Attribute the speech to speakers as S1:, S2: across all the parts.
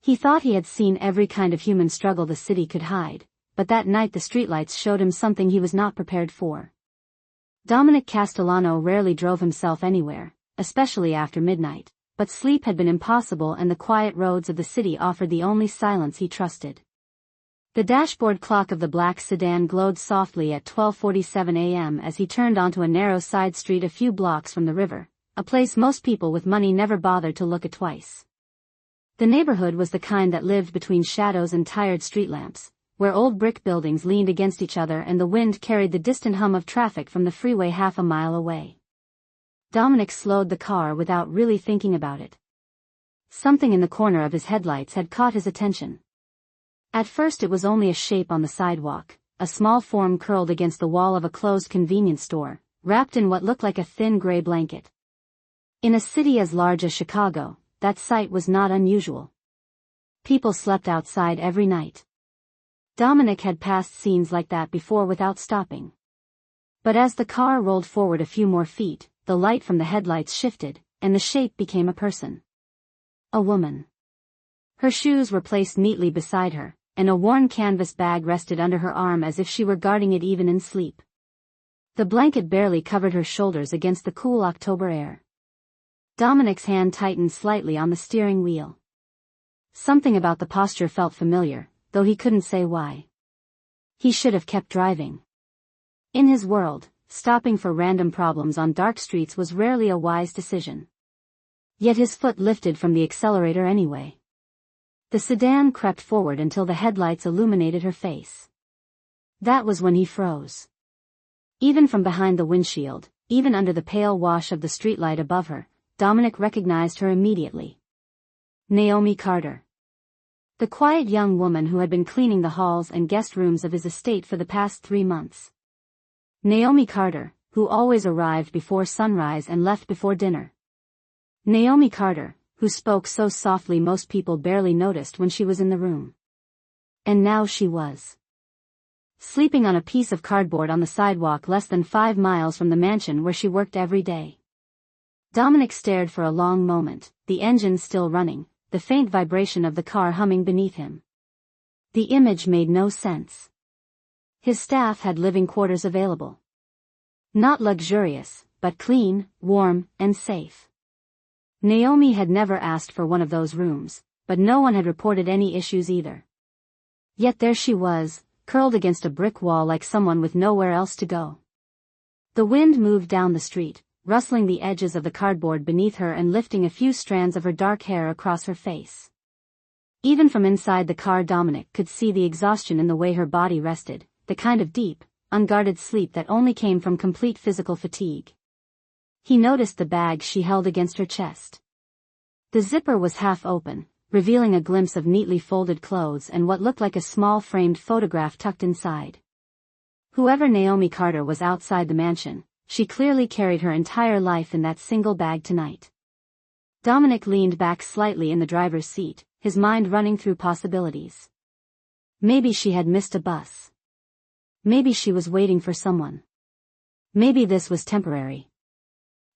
S1: He thought he had seen every kind of human struggle the city could hide, but that night the streetlights showed him something he was not prepared for. Dominic Castellano rarely drove himself anywhere, especially after midnight, but sleep had been impossible and the quiet roads of the city offered the only silence he trusted. The dashboard clock of the black sedan glowed softly at 12:47 a.m. as he turned onto a narrow side street a few blocks from the river, a place most people with money never bothered to look at twice. The neighborhood was the kind that lived between shadows and tired street lamps, where old brick buildings leaned against each other and the wind carried the distant hum of traffic from the freeway half a mile away. Dominic slowed the car without really thinking about it. Something in the corner of his headlights had caught his attention. At first it was only a shape on the sidewalk, a small form curled against the wall of a closed convenience store, wrapped in what looked like a thin gray blanket. In a city as large as Chicago, that sight was not unusual. People slept outside every night. Dominic had passed scenes like that before without stopping. But as the car rolled forward a few more feet, the light from the headlights shifted, and the shape became a person. A woman. Her shoes were placed neatly beside her, and a worn canvas bag rested under her arm as if she were guarding it even in sleep. The blanket barely covered her shoulders against the cool October air. Dominic's hand tightened slightly on the steering wheel. Something about the posture felt familiar, though he couldn't say why. He should have kept driving. In his world, stopping for random problems on dark streets was rarely a wise decision. Yet his foot lifted from the accelerator anyway. The sedan crept forward until the headlights illuminated her face. That was when he froze. Even from behind the windshield, even under the pale wash of the streetlight above her, Dominic recognized her immediately. Naomi Carter. The quiet young woman who had been cleaning the halls and guest rooms of his estate for the past 3 months. Naomi Carter, who always arrived before sunrise and left before dinner. Naomi Carter, who spoke so softly most people barely noticed when she was in the room. And now she was sleeping on a piece of cardboard on the sidewalk less than 5 miles from the mansion where she worked every day. Dominic stared for a long moment, the engine still running, the faint vibration of the car humming beneath him. The image made no sense. His staff had living quarters available. Not luxurious, but clean, warm, and safe. Naomi had never asked for one of those rooms, but no one had reported any issues either. Yet there she was, curled against a brick wall like someone with nowhere else to go. The wind moved down the street, rustling the edges of the cardboard beneath her and lifting a few strands of her dark hair across her face. Even from inside the car Dominic could see the exhaustion in the way her body rested, the kind of deep, unguarded sleep that only came from complete physical fatigue. He noticed the bag she held against her chest. The zipper was half open, revealing a glimpse of neatly folded clothes and what looked like a small framed photograph tucked inside. Whoever Naomi Carter was outside the mansion, she clearly carried her entire life in that single bag tonight. Dominic leaned back slightly in the driver's seat, his mind running through possibilities. Maybe she had missed a bus. Maybe she was waiting for someone. Maybe this was temporary.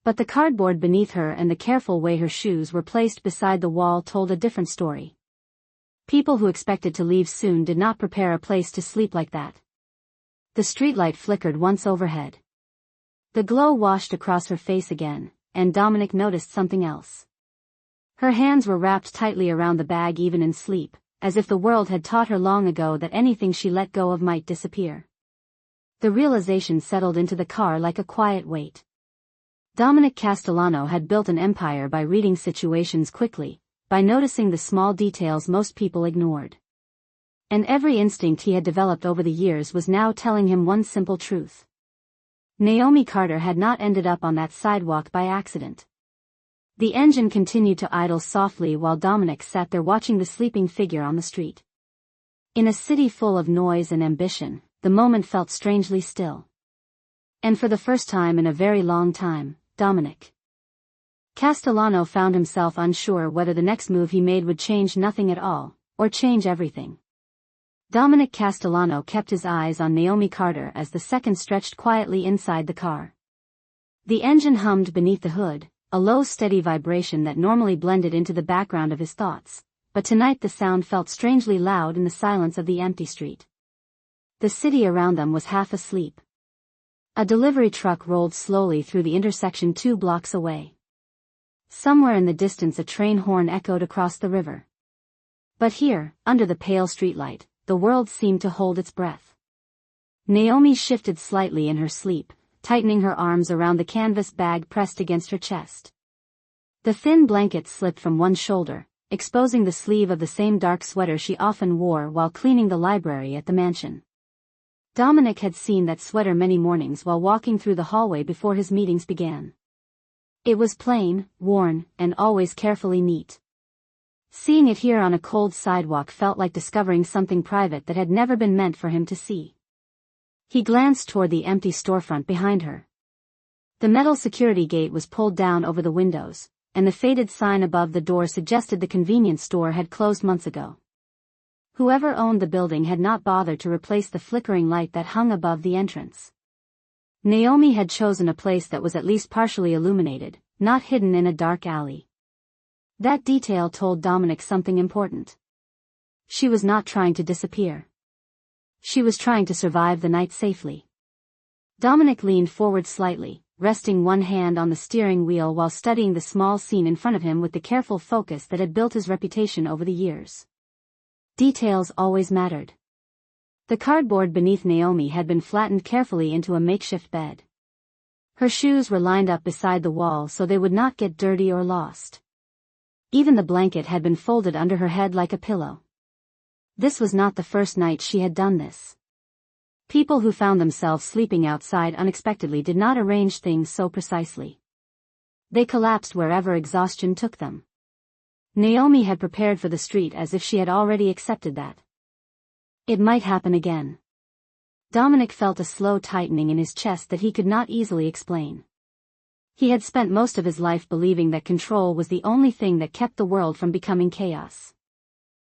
S1: But the cardboard beneath her and the careful way her shoes were placed beside the wall told a different story. People who expected to leave soon did not prepare a place to sleep like that. The streetlight flickered once overhead. The glow washed across her face again, and Dominic noticed something else. Her hands were wrapped tightly around the bag even in sleep, as if the world had taught her long ago that anything she let go of might disappear. The realization settled into the car like a quiet weight. Dominic Castellano had built an empire by reading situations quickly, by noticing the small details most people ignored. And every instinct he had developed over the years was now telling him one simple truth. Naomi Carter had not ended up on that sidewalk by accident. The engine continued to idle softly while Dominic sat there watching the sleeping figure on the street. In a city full of noise and ambition, the moment felt strangely still. And for the first time in a very long time, Dominic Castellano found himself unsure whether the next move he made would change nothing at all, or change everything. Dominic Castellano kept his eyes on Naomi Carter as the seconds stretched quietly inside the car. The engine hummed beneath the hood, a low steady vibration that normally blended into the background of his thoughts, but tonight the sound felt strangely loud in the silence of the empty street. The city around them was half asleep. A delivery truck rolled slowly through the intersection 2 blocks away. Somewhere in the distance a train horn echoed across the river. But here, under the pale streetlight, the world seemed to hold its breath. Naomi shifted slightly in her sleep, tightening her arms around the canvas bag pressed against her chest. The thin blanket slipped from one shoulder, exposing the sleeve of the same dark sweater she often wore while cleaning the library at the mansion. Dominic had seen that sweater many mornings while walking through the hallway before his meetings began. It was plain, worn, and always carefully neat. Seeing it here on a cold sidewalk felt like discovering something private that had never been meant for him to see. He glanced toward the empty storefront behind her. The metal security gate was pulled down over the windows, and the faded sign above the door suggested the convenience store had closed months ago. Whoever owned the building had not bothered to replace the flickering light that hung above the entrance. Naomi had chosen a place that was at least partially illuminated, not hidden in a dark alley. That detail told Dominic something important. She was not trying to disappear. She was trying to survive the night safely. Dominic leaned forward slightly, resting one hand on the steering wheel while studying the small scene in front of him with the careful focus that had built his reputation over the years. Details always mattered. The cardboard beneath Naomi had been flattened carefully into a makeshift bed. Her shoes were lined up beside the wall so they would not get dirty or lost. Even the blanket had been folded under her head like a pillow. This was not the first night she had done this. People who found themselves sleeping outside unexpectedly did not arrange things so precisely. They collapsed wherever exhaustion took them. Naomi had prepared for the street as if she had already accepted that. It might happen again. Dominic felt a slow tightening in his chest that he could not easily explain. He had spent most of his life believing that control was the only thing that kept the world from becoming chaos.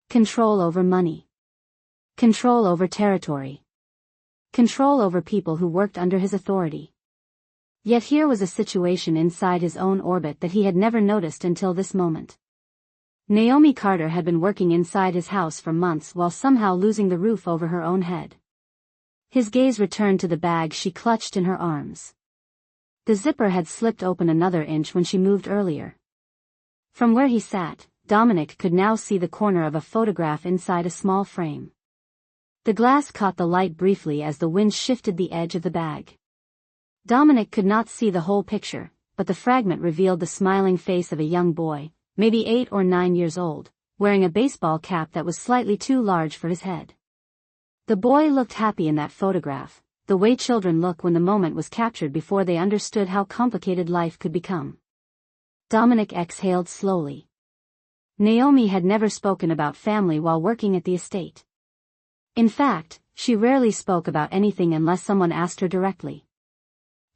S1: Control over money. Control over territory. Control over people who worked under his authority. Yet here was a situation inside his own orbit that he had never noticed until this moment. Naomi Carter had been working inside his house for months while somehow losing the roof over her own head. His gaze returned to the bag she clutched in her arms. The zipper had slipped open another inch when she moved earlier. From where he sat, Dominic could now see the corner of a photograph inside a small frame. The glass caught the light briefly as the wind shifted the edge of the bag. Dominic could not see the whole picture, but the fragment revealed the smiling face of a young boy, maybe 8 or 9 years old, wearing a baseball cap that was slightly too large for his head. The boy looked happy in that photograph, the way children look when the moment was captured before they understood how complicated life could become. Dominic exhaled slowly. Naomi had never spoken about family while working at the estate. In fact, she rarely spoke about anything unless someone asked her directly.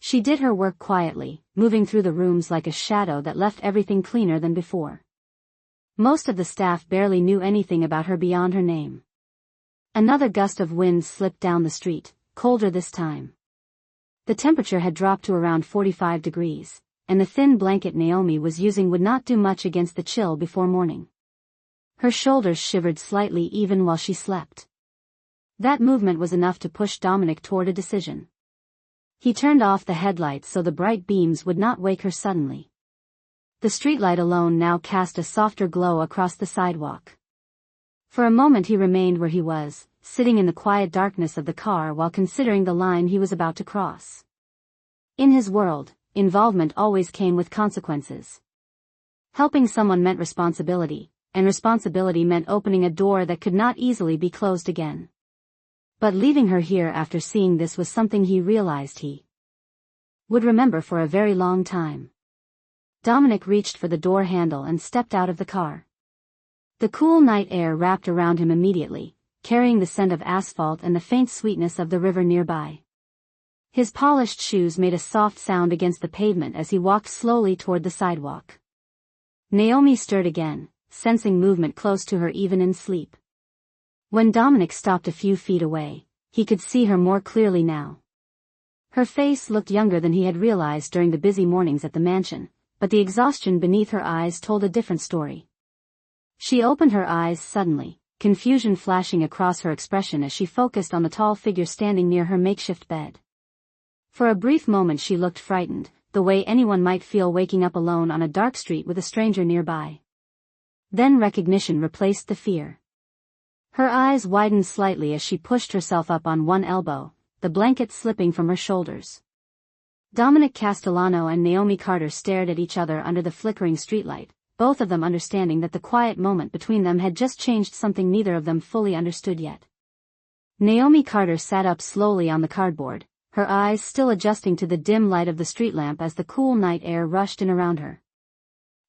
S1: She did her work quietly, moving through the rooms like a shadow that left everything cleaner than before. Most of the staff barely knew anything about her beyond her name. Another gust of wind slipped down the street, colder this time. The temperature had dropped to around 45 degrees, and the thin blanket Naomi was using would not do much against the chill before morning. Her shoulders shivered slightly even while she slept. That movement was enough to push Dominic toward a decision. He turned off the headlights so the bright beams would not wake her suddenly. The streetlight alone now cast a softer glow across the sidewalk. For a moment he remained where he was, sitting in the quiet darkness of the car while considering the line he was about to cross. In his world, involvement always came with consequences. Helping someone meant responsibility, and responsibility meant opening a door that could not easily be closed again. But leaving her here after seeing this was something he realized he would remember for a very long time. Dominic reached for the door handle and stepped out of the car. The cool night air wrapped around him immediately, carrying the scent of asphalt and the faint sweetness of the river nearby. His polished shoes made a soft sound against the pavement as he walked slowly toward the sidewalk. Naomi stirred again, sensing movement close to her even in sleep. When Dominic stopped a few feet away, he could see her more clearly now. Her face looked younger than he had realized during the busy mornings at the mansion, but the exhaustion beneath her eyes told a different story. She opened her eyes suddenly, confusion flashing across her expression as she focused on the tall figure standing near her makeshift bed. For a brief moment she looked frightened, the way anyone might feel waking up alone on a dark street with a stranger nearby. Then recognition replaced the fear. Her eyes widened slightly as she pushed herself up on one elbow, the blanket slipping from her shoulders. Dominic Castellano and Naomi Carter stared at each other under the flickering streetlight, both of them understanding that the quiet moment between them had just changed something neither of them fully understood yet. Naomi Carter sat up slowly on the cardboard, her eyes still adjusting to the dim light of the street lamp as the cool night air rushed in around her.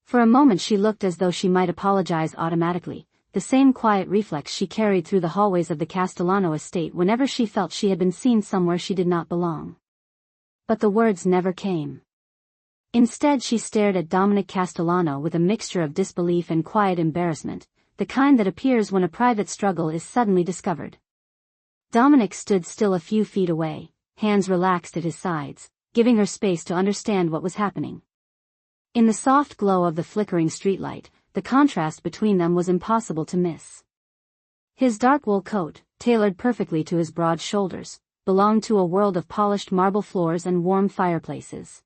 S1: For a moment she looked as though she might apologize automatically, the same quiet reflex she carried through the hallways of the Castellano estate whenever she felt she had been seen somewhere she did not belong. But the words never came. Instead she stared at Dominic Castellano with a mixture of disbelief and quiet embarrassment, the kind that appears when a private struggle is suddenly discovered. Dominic stood still a few feet away, hands relaxed at his sides, giving her space to understand what was happening. In the soft glow of the flickering streetlight, the contrast between them was impossible to miss. His dark wool coat, tailored perfectly to his broad shoulders, belonged to a world of polished marble floors and warm fireplaces.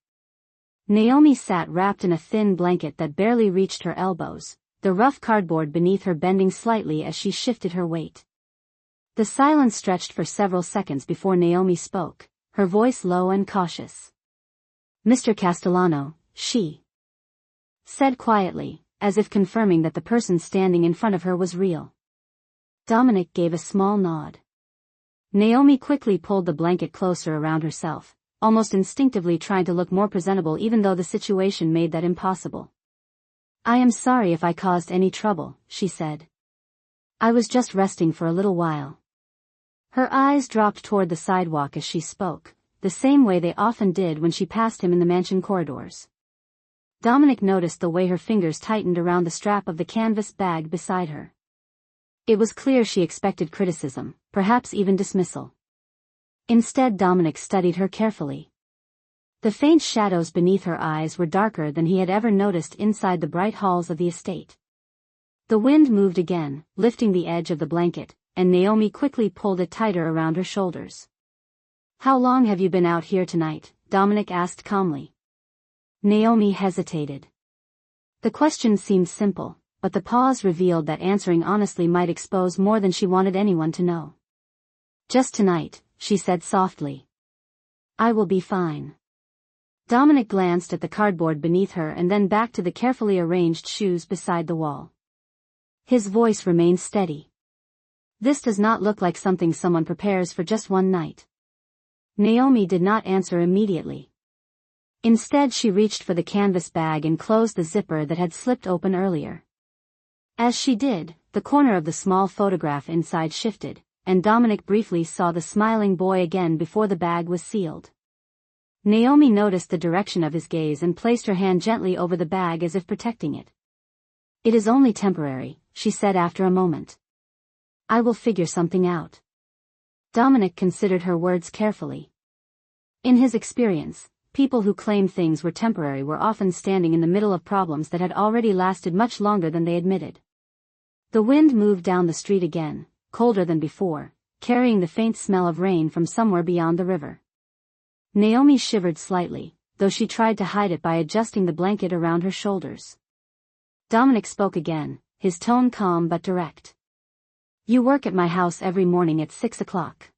S1: Naomi sat wrapped in a thin blanket that barely reached her elbows, the rough cardboard beneath her bending slightly as she shifted her weight. The silence stretched for several seconds before Naomi spoke, her voice low and cautious. "Mr. Castellano," she said quietly, as if confirming that the person standing in front of her was real. Dominic gave a small nod. Naomi quickly pulled the blanket closer around herself, almost instinctively trying to look more presentable even though the situation made that impossible. "I am sorry if I caused any trouble," she said. "I was just resting for a little while." Her eyes dropped toward the sidewalk as she spoke, the same way they often did when she passed him in the mansion corridors. Dominic noticed the way her fingers tightened around the strap of the canvas bag beside her. It was clear she expected criticism, perhaps even dismissal. Instead Dominic studied her carefully. The faint shadows beneath her eyes were darker than he had ever noticed inside the bright halls of the estate. The wind moved again, lifting the edge of the blanket, and Naomi quickly pulled it tighter around her shoulders. "How long have you been out here tonight?" Dominic asked calmly. Naomi hesitated. The question seemed simple, but the pause revealed that answering honestly might expose more than she wanted anyone to know. "Just tonight," she said softly. "I will be fine." Dominic glanced at the cardboard beneath her and then back to the carefully arranged shoes beside the wall. His voice remained steady. "This does not look like something someone prepares for just one night." Naomi did not answer immediately. Instead she reached for the canvas bag and closed the zipper that had slipped open earlier. As she did, the corner of the small photograph inside shifted, and Dominic briefly saw the smiling boy again before the bag was sealed. Naomi noticed the direction of his gaze and placed her hand gently over the bag as if protecting it. "It is only temporary," she said after a moment. "I will figure something out." Dominic considered her words carefully. In his experience, people who claimed things were temporary were often standing in the middle of problems that had already lasted much longer than they admitted. The wind moved down the street again, colder than before, carrying the faint smell of rain from somewhere beyond the river. Naomi shivered slightly, though she tried to hide it by adjusting the blanket around her shoulders. Dominic spoke again, his tone calm but direct. "You work at my house every morning at 6 o'clock.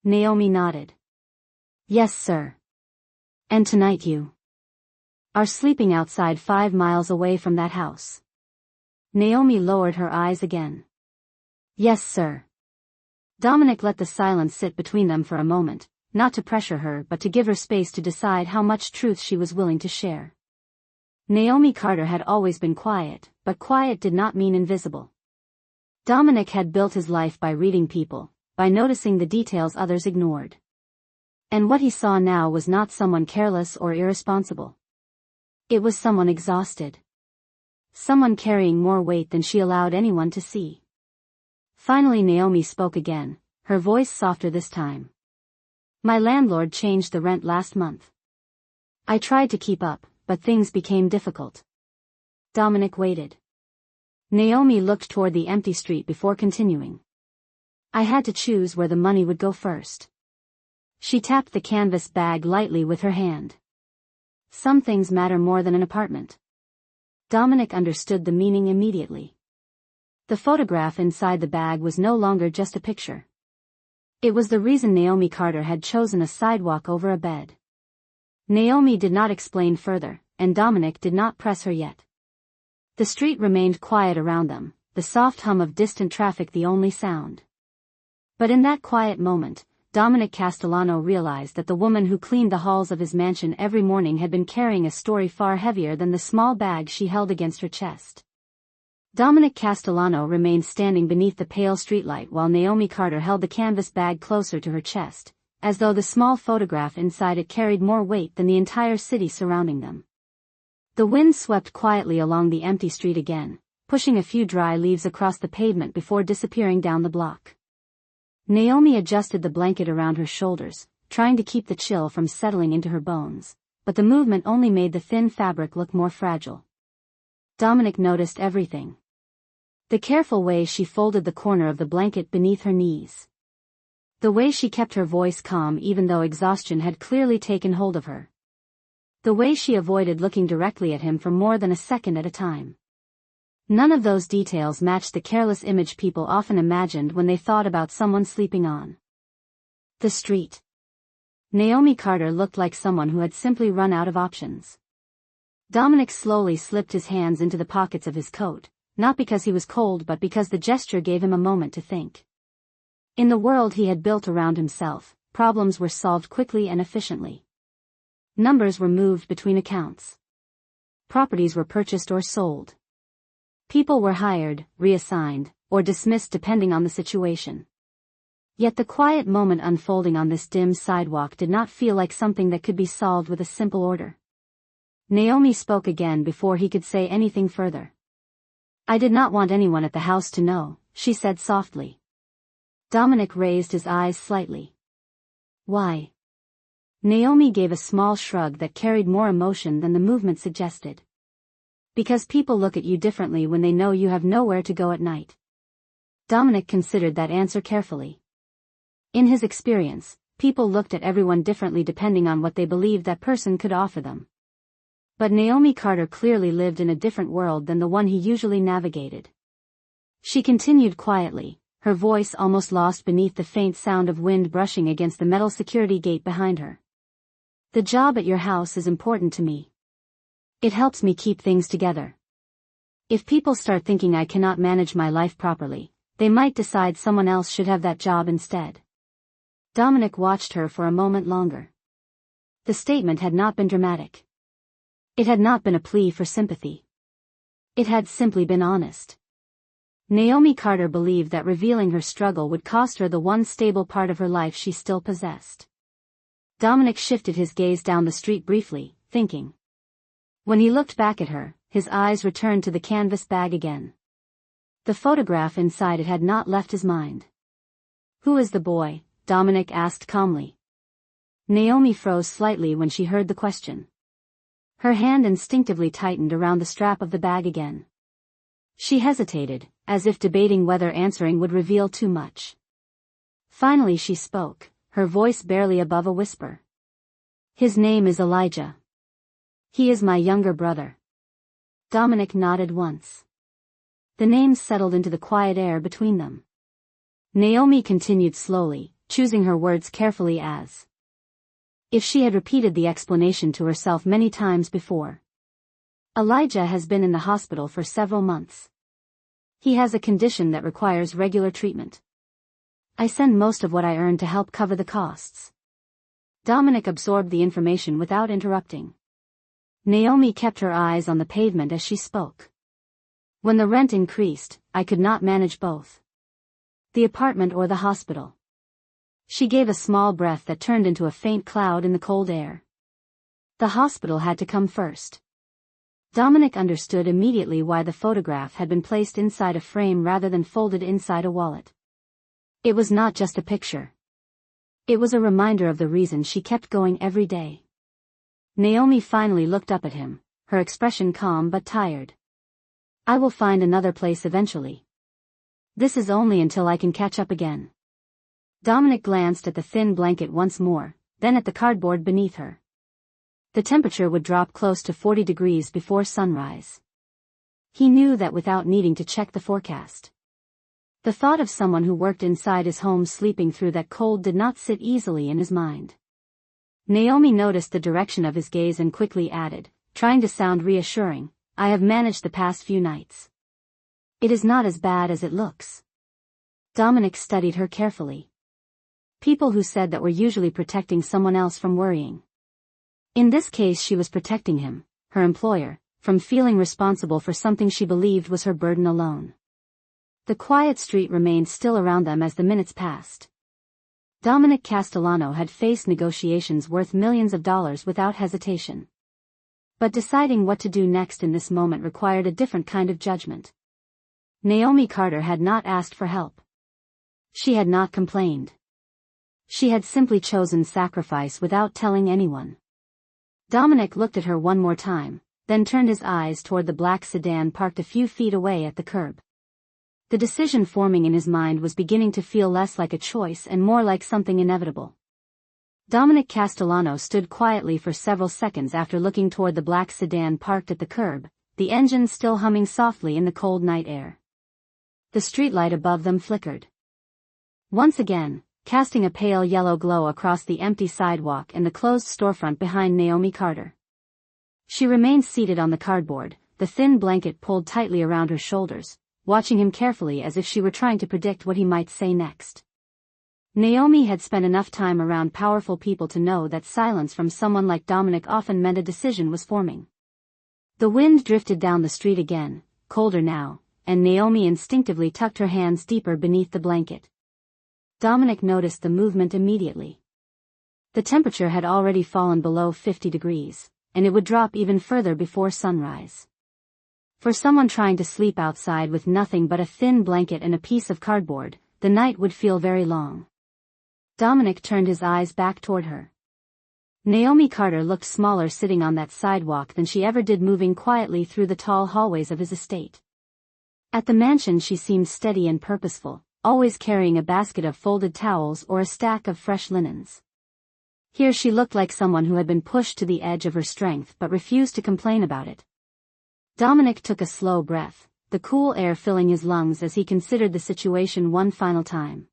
S1: Naomi nodded. "Yes, sir. And tonight you are sleeping outside 5 miles away from that house." Naomi lowered her eyes again. "Yes, sir." Dominic let the silence sit between them for a moment, not to pressure her but to give her space to decide how much truth she was willing to share. Naomi Carter had always been quiet, but quiet did not mean invisible. Dominic had built his life by reading people, by noticing the details others ignored. And what he saw now was not someone careless or irresponsible. It was someone exhausted. Someone carrying more weight than she allowed anyone to see. Finally Naomi spoke again, her voice softer this time. "My landlord changed the rent last month. I tried to keep up, but things became difficult." Dominic waited. Naomi looked toward the empty street before continuing. I had to choose where the money would go first. She tapped the canvas bag lightly with her hand. Some things matter more than an apartment. Dominic understood the meaning immediately. The photograph inside the bag was no longer just a picture. It was the reason Naomi Carter had chosen a sidewalk over a bed. Naomi did not explain further, and Dominic did not press her yet. The street remained quiet around them, the soft hum of distant traffic the only sound. But in that quiet moment, Dominic Castellano realized that the woman who cleaned the halls of his mansion every morning had been carrying a story far heavier than the small bag she held against her chest. Dominic Castellano remained standing beneath the pale streetlight while Naomi Carter held the canvas bag closer to her chest, as though the small photograph inside it carried more weight than the entire city surrounding them. The wind swept quietly along the empty street again, pushing a few dry leaves across the pavement before disappearing down the block. Naomi adjusted the blanket around her shoulders, trying to keep the chill from settling into her bones, but the movement only made the thin fabric look more fragile. Dominic noticed everything. The careful way she folded the corner of the blanket beneath her knees. The way she kept her voice calm even though exhaustion had clearly taken hold of her. The way she avoided looking directly at him for more than a second at a time. None of those details matched the careless image people often imagined when they thought about someone sleeping on the street. Naomi Carter looked like someone who had simply run out of options. Dominic slowly slipped his hands into the pockets of his coat, not because he was cold but because the gesture gave him a moment to think. In the world he had built around himself, problems were solved quickly and efficiently. Numbers were moved between accounts. Properties were purchased or sold. People were hired, reassigned, or dismissed depending on the situation. Yet the quiet moment unfolding on this dim sidewalk did not feel like something that could be solved with a simple order. Naomi spoke again before he could say anything further. I did not want anyone at the house to know, she said softly. Dominic raised his eyes slightly. Why? Naomi gave a small shrug that carried more emotion than the movement suggested. Because people look at you differently when they know you have nowhere to go at night. Dominic considered that answer carefully. In his experience, people looked at everyone differently depending on what they believed that person could offer them. But Naomi Carter clearly lived in a different world than the one he usually navigated. She continued quietly, her voice almost lost beneath the faint sound of wind brushing against the metal security gate behind her. The job at your house is important to me. It helps me keep things together. If people start thinking I cannot manage my life properly, they might decide someone else should have that job instead. Dominic watched her for a moment longer. The statement had not been dramatic. It had not been a plea for sympathy. It had simply been honest. Naomi Carter believed that revealing her struggle would cost her the one stable part of her life she still possessed. Dominic shifted his gaze down the street briefly, thinking. When he looked back at her, his eyes returned to the canvas bag again. The photograph inside it had not left his mind. Who is the boy? Dominic asked calmly. Naomi froze slightly when she heard the question. Her hand instinctively tightened around the strap of the bag again. She hesitated, as if debating whether answering would reveal too much. Finally she spoke, her voice barely above a whisper. His name is Elijah. He is my younger brother. Dominic nodded once. The names settled into the quiet air between them. Naomi continued slowly, choosing her words carefully as if she had repeated the explanation to herself many times before. Elijah has been in the hospital for several months. He has a condition that requires regular treatment. I send most of what I earn to help cover the costs. Dominic absorbed the information without interrupting. Naomi kept her eyes on the pavement as she spoke. When the rent increased, I could not manage both. The apartment or the hospital. She gave a small breath that turned into a faint cloud in the cold air. The hospital had to come first. Dominic understood immediately why the photograph had been placed inside a frame rather than folded inside a wallet. It was not just a picture. It was a reminder of the reason she kept going every day. Naomi finally looked up at him, her expression calm but tired. I will find another place eventually. This is only until I can catch up again. Dominic glanced at the thin blanket once more, then at the cardboard beneath her. The temperature would drop close to 40 degrees before sunrise. He knew that without needing to check the forecast. The thought of someone who worked inside his home sleeping through that cold did not sit easily in his mind. Naomi noticed the direction of his gaze and quickly added, trying to sound reassuring, I have managed the past few nights. It is not as bad as it looks. Dominic studied her carefully. People who said that were usually protecting someone else from worrying. In this case she was protecting him, her employer, from feeling responsible for something she believed was her burden alone. The quiet street remained still around them as the minutes passed. Dominic Castellano had faced negotiations worth millions of dollars without hesitation. But deciding what to do next in this moment required a different kind of judgment. Naomi Carter had not asked for help. She had not complained. She had simply chosen sacrifice without telling anyone. Dominic looked at her one more time, then turned his eyes toward the black sedan parked a few feet away at the curb. The decision forming in his mind was beginning to feel less like a choice and more like something inevitable. Dominic Castellano stood quietly for several seconds after looking toward the black sedan parked at the curb, the engine still humming softly in the cold night air. The streetlight above them flickered. Once again, casting a pale yellow glow across the empty sidewalk and the closed storefront behind Naomi Carter. She remained seated on the cardboard, the thin blanket pulled tightly around her shoulders, watching him carefully as if she were trying to predict what he might say next. Naomi had spent enough time around powerful people to know that silence from someone like Dominic often meant a decision was forming. The wind drifted down the street again, colder now, and Naomi instinctively tucked her hands deeper beneath the blanket. Dominic noticed the movement immediately. The temperature had already fallen below 50 degrees, and it would drop even further before sunrise. For someone trying to sleep outside with nothing but a thin blanket and a piece of cardboard, the night would feel very long. Dominic turned his eyes back toward her. Naomi Carter looked smaller sitting on that sidewalk than she ever did moving quietly through the tall hallways of his estate. At the mansion she seemed steady and purposeful, always carrying a basket of folded towels or a stack of fresh linens. Here she looked like someone who had been pushed to the edge of her strength but refused to complain about it. Dominic took a slow breath, the cool air filling his lungs as he considered the situation one final time.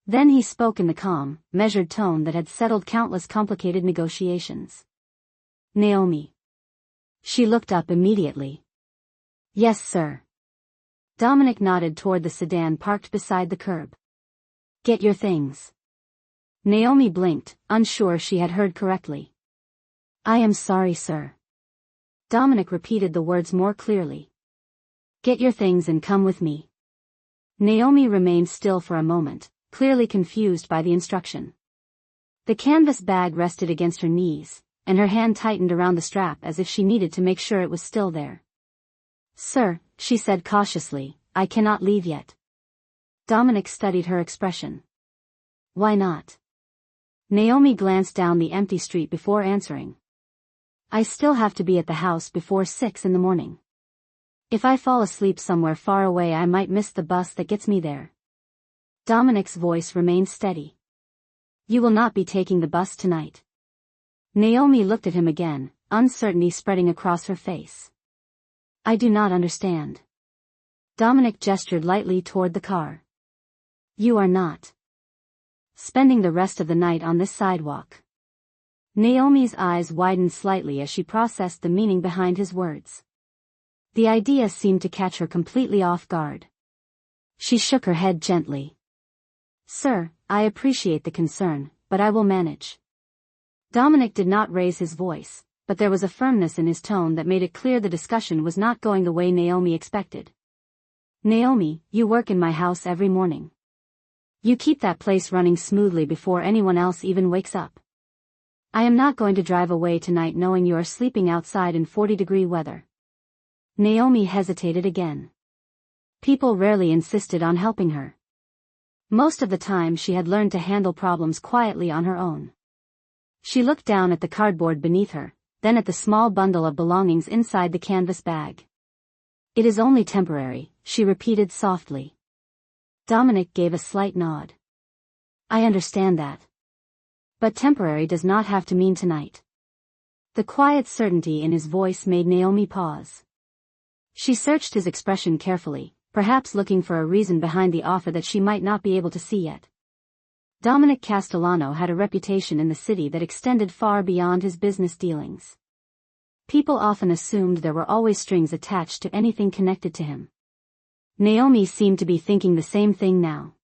S1: Then he spoke in the calm, measured tone that had settled countless complicated negotiations. Naomi. She looked up immediately. Yes, sir. Dominic nodded toward the sedan parked beside the curb. Get your things. Naomi blinked, unsure she had heard correctly. I am sorry, sir. Dominic repeated the words more clearly. Get your things and come with me. Naomi remained still for a moment, clearly confused by the instruction. The canvas bag rested against her knees, and her hand tightened around the strap as if she needed to make sure it was still there. Sir, she said cautiously, I cannot leave yet. Dominic studied her expression. Why not? Naomi glanced down the empty street before answering. I still have to be at the house before 6 in the morning. If I fall asleep somewhere far away I might miss the bus that gets me there. Dominic's voice remained steady. You will not be taking the bus tonight. Naomi looked at him again, uncertainty spreading across her face. I do not understand. Dominic gestured lightly toward the car. You are not spending the rest of the night on this sidewalk. Naomi's eyes widened slightly as she processed the meaning behind his words. The idea seemed to catch her completely off guard. She shook her head gently. Sir, I appreciate the concern, but I will manage. Dominic did not raise his voice, but there was a firmness in his tone that made it clear the discussion was not going the way Naomi expected. Naomi, you work in my house every morning. You keep that place running smoothly before anyone else even wakes up. I am not going to drive away tonight knowing you are sleeping outside in 40-degree weather. Naomi hesitated again. People rarely insisted on helping her. Most of the time she had learned to handle problems quietly on her own. She looked down at the cardboard beneath her, then at the small bundle of belongings inside the canvas bag. It is only temporary, she repeated softly. Dominic gave a slight nod. I understand that. But temporary does not have to mean tonight. The quiet certainty in his voice made Naomi pause. She searched his expression carefully, perhaps looking for a reason behind the offer that she might not be able to see yet. Dominic Castellano had a reputation in the city that extended far beyond his business dealings. People often assumed there were always strings attached to anything connected to him. Naomi seemed to be thinking the same thing now.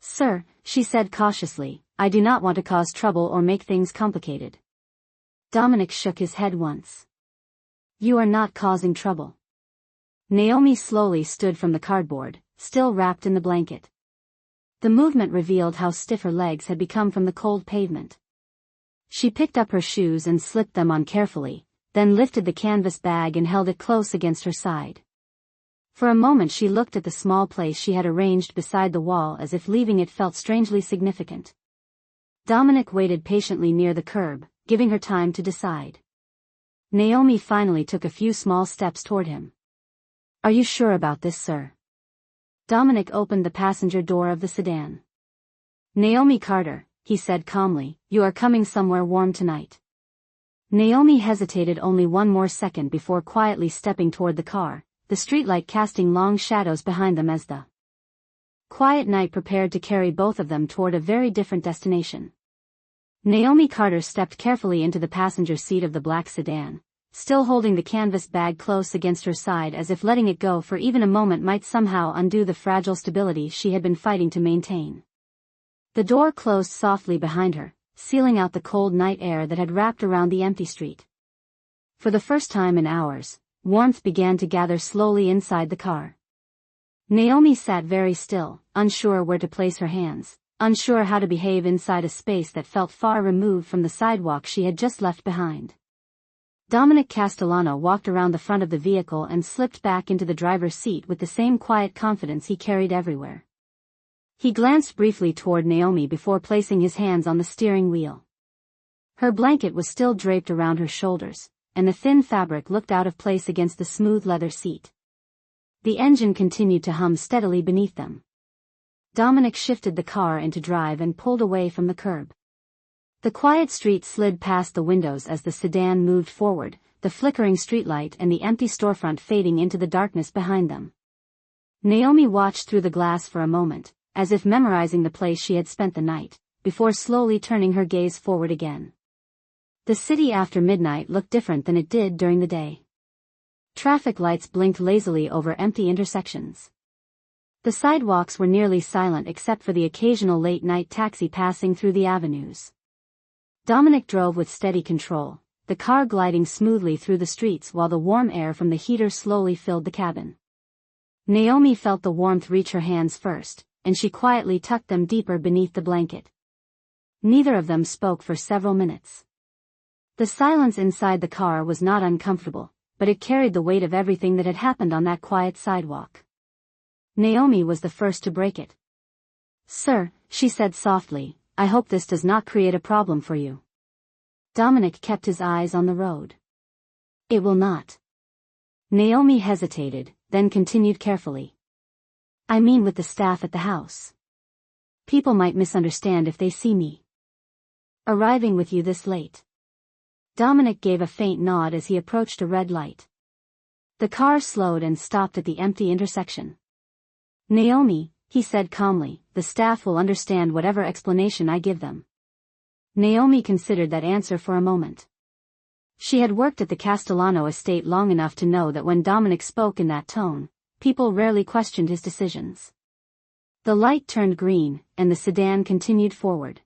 S1: Sir, she said cautiously, I do not want to cause trouble or make things complicated. Dominic shook his head once. You are not causing trouble. Naomi slowly stood from the cardboard, still wrapped in the blanket. The movement revealed how stiff her legs had become from the cold pavement. She picked up her shoes and slipped them on carefully, then lifted the canvas bag and held it close against her side. For a moment she looked at the small place she had arranged beside the wall as if leaving it felt strangely significant. Dominic waited patiently near the curb, giving her time to decide. Naomi finally took a few small steps toward him. Are you sure about this, sir? Dominic opened the passenger door of the sedan. Naomi Carter, he said calmly, you are coming somewhere warm tonight. Naomi hesitated only one more second before quietly stepping toward the car, the streetlight casting long shadows behind them as the quiet night prepared to carry both of them toward a very different destination. Naomi Carter stepped carefully into the passenger seat of the black sedan, still holding the canvas bag close against her side as if letting it go for even a moment might somehow undo the fragile stability she had been fighting to maintain. The door closed softly behind her, sealing out the cold night air that had wrapped around the empty street. For the first time in hours, warmth began to gather slowly inside the car. Naomi sat very still, unsure where to place her hands, unsure how to behave inside a space that felt far removed from the sidewalk she had just left behind. Dominic Castellano walked around the front of the vehicle and slipped back into the driver's seat with the same quiet confidence he carried everywhere. He glanced briefly toward Naomi before placing his hands on the steering wheel. Her blanket was still draped around her shoulders, and the thin fabric looked out of place against the smooth leather seat. The engine continued to hum steadily beneath them. Dominic shifted the car into drive and pulled away from the curb. The quiet street slid past the windows as the sedan moved forward, the flickering streetlight and the empty storefront fading into the darkness behind them. Naomi watched through the glass for a moment, as if memorizing the place she had spent the night, before slowly turning her gaze forward again. The city after midnight looked different than it did during the day. Traffic lights blinked lazily over empty intersections. The sidewalks were nearly silent except for the occasional late-night taxi passing through the avenues. Dominic drove with steady control, the car gliding smoothly through the streets while the warm air from the heater slowly filled the cabin. Naomi felt the warmth reach her hands first, and she quietly tucked them deeper beneath the blanket. Neither of them spoke for several minutes. The silence inside the car was not uncomfortable, but it carried the weight of everything that had happened on that quiet sidewalk. Naomi was the first to break it. Sir, she said softly, I hope this does not create a problem for you. Dominic kept his eyes on the road. It will not. Naomi hesitated, then continued carefully. I mean with the staff at the house. People might misunderstand if they see me arriving with you this late. Dominic gave a faint nod as he approached a red light. The car slowed and stopped at the empty intersection. Naomi, he said calmly, the staff will understand whatever explanation I give them. Naomi considered that answer for a moment. She had worked at the Castellano estate long enough to know that when Dominic spoke in that tone, people rarely questioned his decisions. The light turned green, and the sedan continued forward.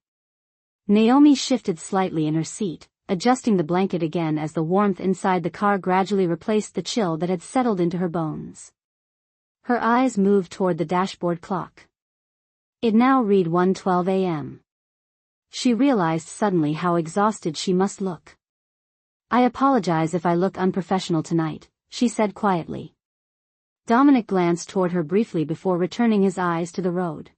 S1: Naomi shifted slightly in her seat, adjusting the blanket again as the warmth inside the car gradually replaced the chill that had settled into her bones. Her eyes moved toward the dashboard clock. It now read 1:12 a.m. She realized suddenly how exhausted she must look. I apologize if I look unprofessional tonight, she said quietly. Dominic glanced toward her briefly before returning his eyes to the road.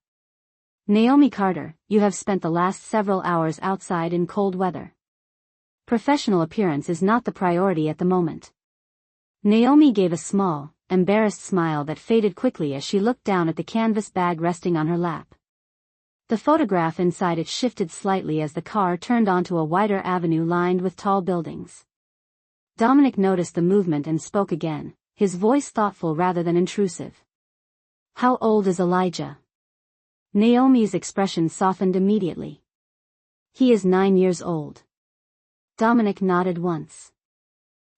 S1: Naomi Carter, you have spent the last several hours outside in cold weather. Professional appearance is not the priority at the moment. Naomi gave a small, embarrassed smile that faded quickly as she looked down at the canvas bag resting on her lap. The photograph inside it shifted slightly as the car turned onto a wider avenue lined with tall buildings. Dominic noticed the movement and spoke again, his voice thoughtful rather than intrusive. "How old is Elijah?" Naomi's expression softened immediately. "He is 9 years old." Dominic nodded once.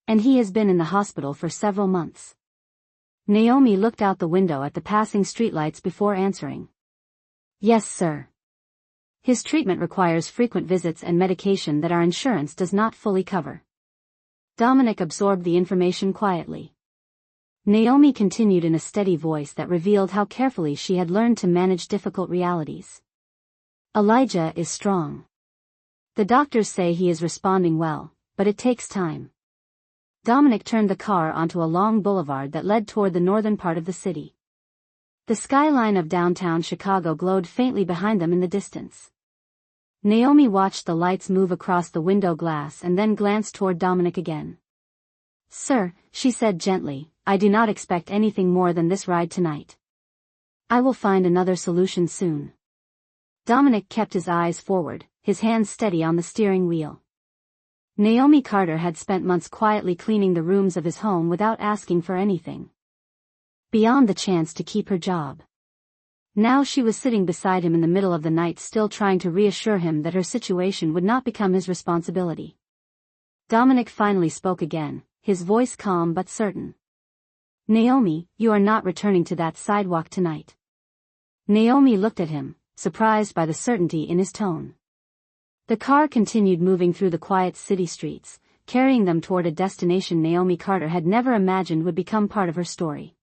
S1: "And he has been in the hospital for several months." Naomi looked out the window at the passing streetlights before answering. "Yes, sir. His treatment requires frequent visits and medication that our insurance does not fully cover." Dominic absorbed the information quietly. Naomi continued in a steady voice that revealed how carefully she had learned to manage difficult realities. "Elijah is strong. The doctors say he is responding well, but it takes time." Dominic turned the car onto a long boulevard that led toward the northern part of the city. The skyline of downtown Chicago glowed faintly behind them in the distance. Naomi watched the lights move across the window glass and then glanced toward Dominic again. "Sir," she said gently, "I do not expect anything more than this ride tonight. I will find another solution soon." Dominic kept his eyes forward, his hands steady on the steering wheel. Naomi Carter had spent months quietly cleaning the rooms of his home without asking for anything. Beyond the chance to keep her job. Now she was sitting beside him in the middle of the night, still trying to reassure him that her situation would not become his responsibility. Dominic finally spoke again, his voice calm but certain. "Naomi, you are not returning to that sidewalk tonight." Naomi looked at him, surprised by the certainty in his tone. The car continued moving through the quiet city streets, carrying them toward a destination Naomi Carter had never imagined would become part of her story.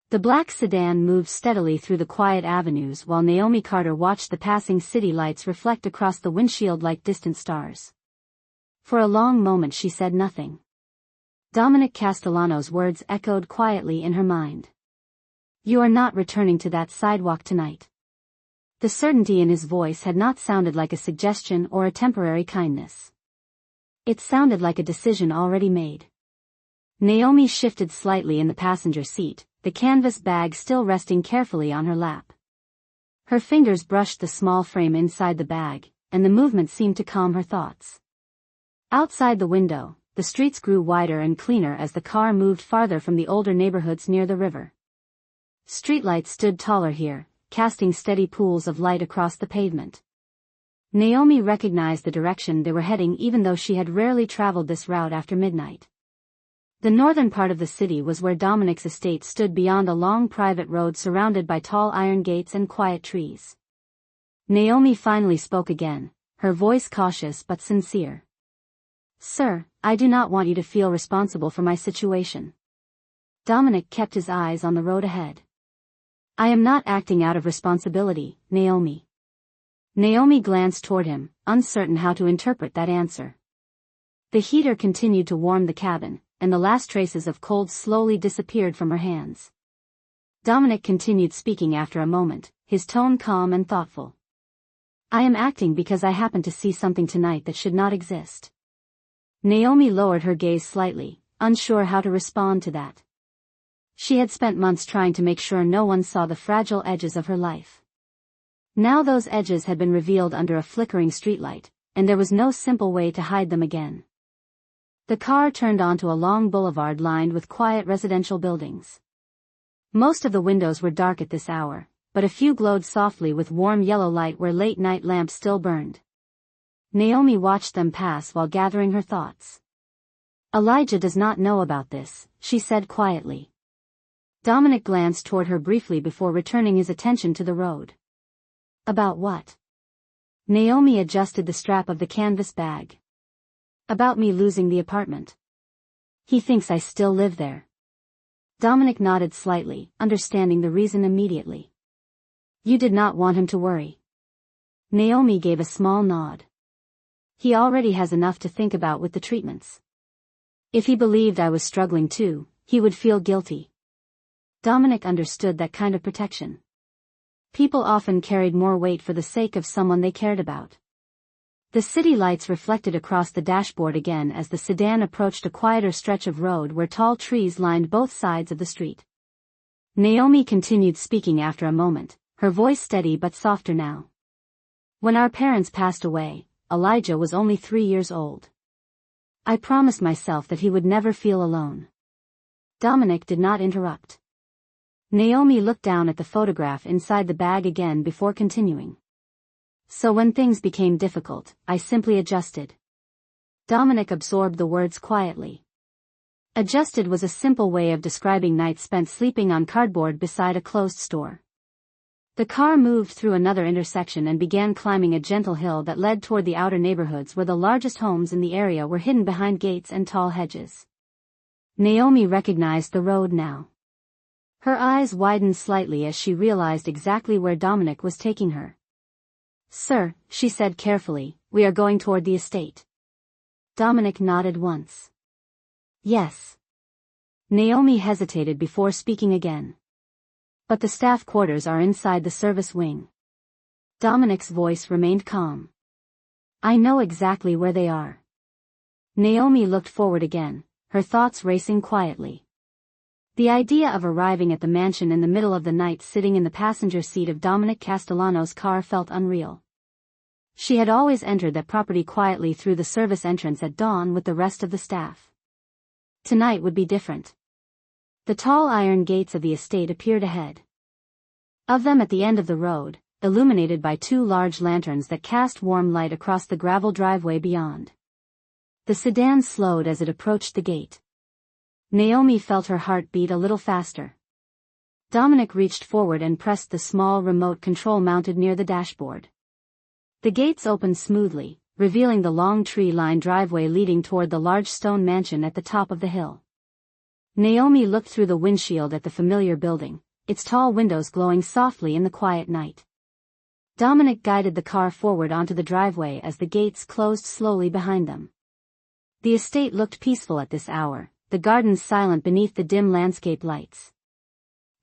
S1: The black sedan moved steadily through the quiet avenues while Naomi Carter watched the passing city lights reflect across the windshield like distant stars. For a long moment she said nothing. Dominic Castellano's words echoed quietly in her mind. "You are not returning to that sidewalk tonight." The certainty in his voice had not sounded like a suggestion or a temporary kindness. It sounded like a decision already made. Naomi shifted slightly in the passenger seat, the canvas bag still resting carefully on her lap. Her fingers brushed the small frame inside the bag, and the movement seemed to calm her thoughts. Outside the window, the streets grew wider and cleaner as the car moved farther from the older neighborhoods near the river. Streetlights stood taller here, casting steady pools of light across the pavement. Naomi recognized the direction they were heading even though she had rarely traveled this route after midnight. The northern part of the city was where Dominic's estate stood beyond a long private road surrounded by tall iron gates and quiet trees. Naomi finally spoke again, her voice cautious but sincere. "Sir, I do not want you to feel responsible for my situation." Dominic kept his eyes on the road ahead. "I am not acting out of responsibility, Naomi." Naomi glanced toward him, uncertain how to interpret that answer. The heater continued to warm the cabin, and the last traces of cold slowly disappeared from her hands. Dominic continued speaking after a moment, his tone calm and thoughtful. "I am acting because I happened to see something tonight that should not exist." Naomi lowered her gaze slightly, unsure how to respond to that. She had spent months trying to make sure no one saw the fragile edges of her life. Now those edges had been revealed under a flickering streetlight, and there was no simple way to hide them again. The car turned onto a long boulevard lined with quiet residential buildings. Most of the windows were dark at this hour, but a few glowed softly with warm yellow light where late-night lamps still burned. Naomi watched them pass while gathering her thoughts. "Elijah does not know about this," she said quietly. Dominic glanced toward her briefly before returning his attention to the road. "About what?" Naomi adjusted the strap of the canvas bag. "About me losing the apartment. He thinks I still live there." Dominic nodded slightly, understanding the reason immediately. "You did not want him to worry." Naomi gave a small nod. "He already has enough to think about with the treatments. If he believed I was struggling too, he would feel guilty." Dominic understood that kind of protection. People often carried more weight for the sake of someone they cared about. The city lights reflected across the dashboard again as the sedan approached a quieter stretch of road where tall trees lined both sides of the street. Naomi continued speaking after a moment, her voice steady but softer now. When our parents passed away, Elijah was only 3 years old. I promised myself that he would never feel alone. Dominic did not interrupt. Naomi looked down at the photograph inside the bag again before continuing. So when things became difficult, I simply adjusted. Dominic absorbed the words quietly. Adjusted was a simple way of describing nights spent sleeping on cardboard beside a closed store. The car moved through another intersection and began climbing a gentle hill that led toward the outer neighborhoods where the largest homes in the area were hidden behind gates and tall hedges. Naomi recognized the road now. Her eyes widened slightly as she realized exactly where Dominic was taking her. "Sir," she said carefully, "we are going toward the estate." Dominic nodded once. "Yes." Naomi hesitated before speaking again. "But the staff quarters are inside the service wing." Dominic's voice remained calm. "I know exactly where they are." Naomi looked forward again, her thoughts racing quietly. The idea of arriving at the mansion in the middle of the night sitting in the passenger seat of Dominic Castellano's car felt unreal. She had always entered that property quietly through the service entrance at dawn with the rest of the staff. Tonight would be different. The tall iron gates of the estate appeared ahead. Of them at the end of the road, illuminated by 2 large lanterns that cast warm light across the gravel driveway beyond. The sedan slowed as it approached the gate. Naomi felt her heart beat a little faster. Dominic reached forward and pressed the small remote control mounted near the dashboard. The gates opened smoothly, revealing the long tree-lined driveway leading toward the large stone mansion at the top of the hill. Naomi looked through the windshield at the familiar building, its tall windows glowing softly in the quiet night. Dominic guided the car forward onto the driveway as the gates closed slowly behind them. The estate looked peaceful at this hour, the gardens silent beneath the dim landscape lights.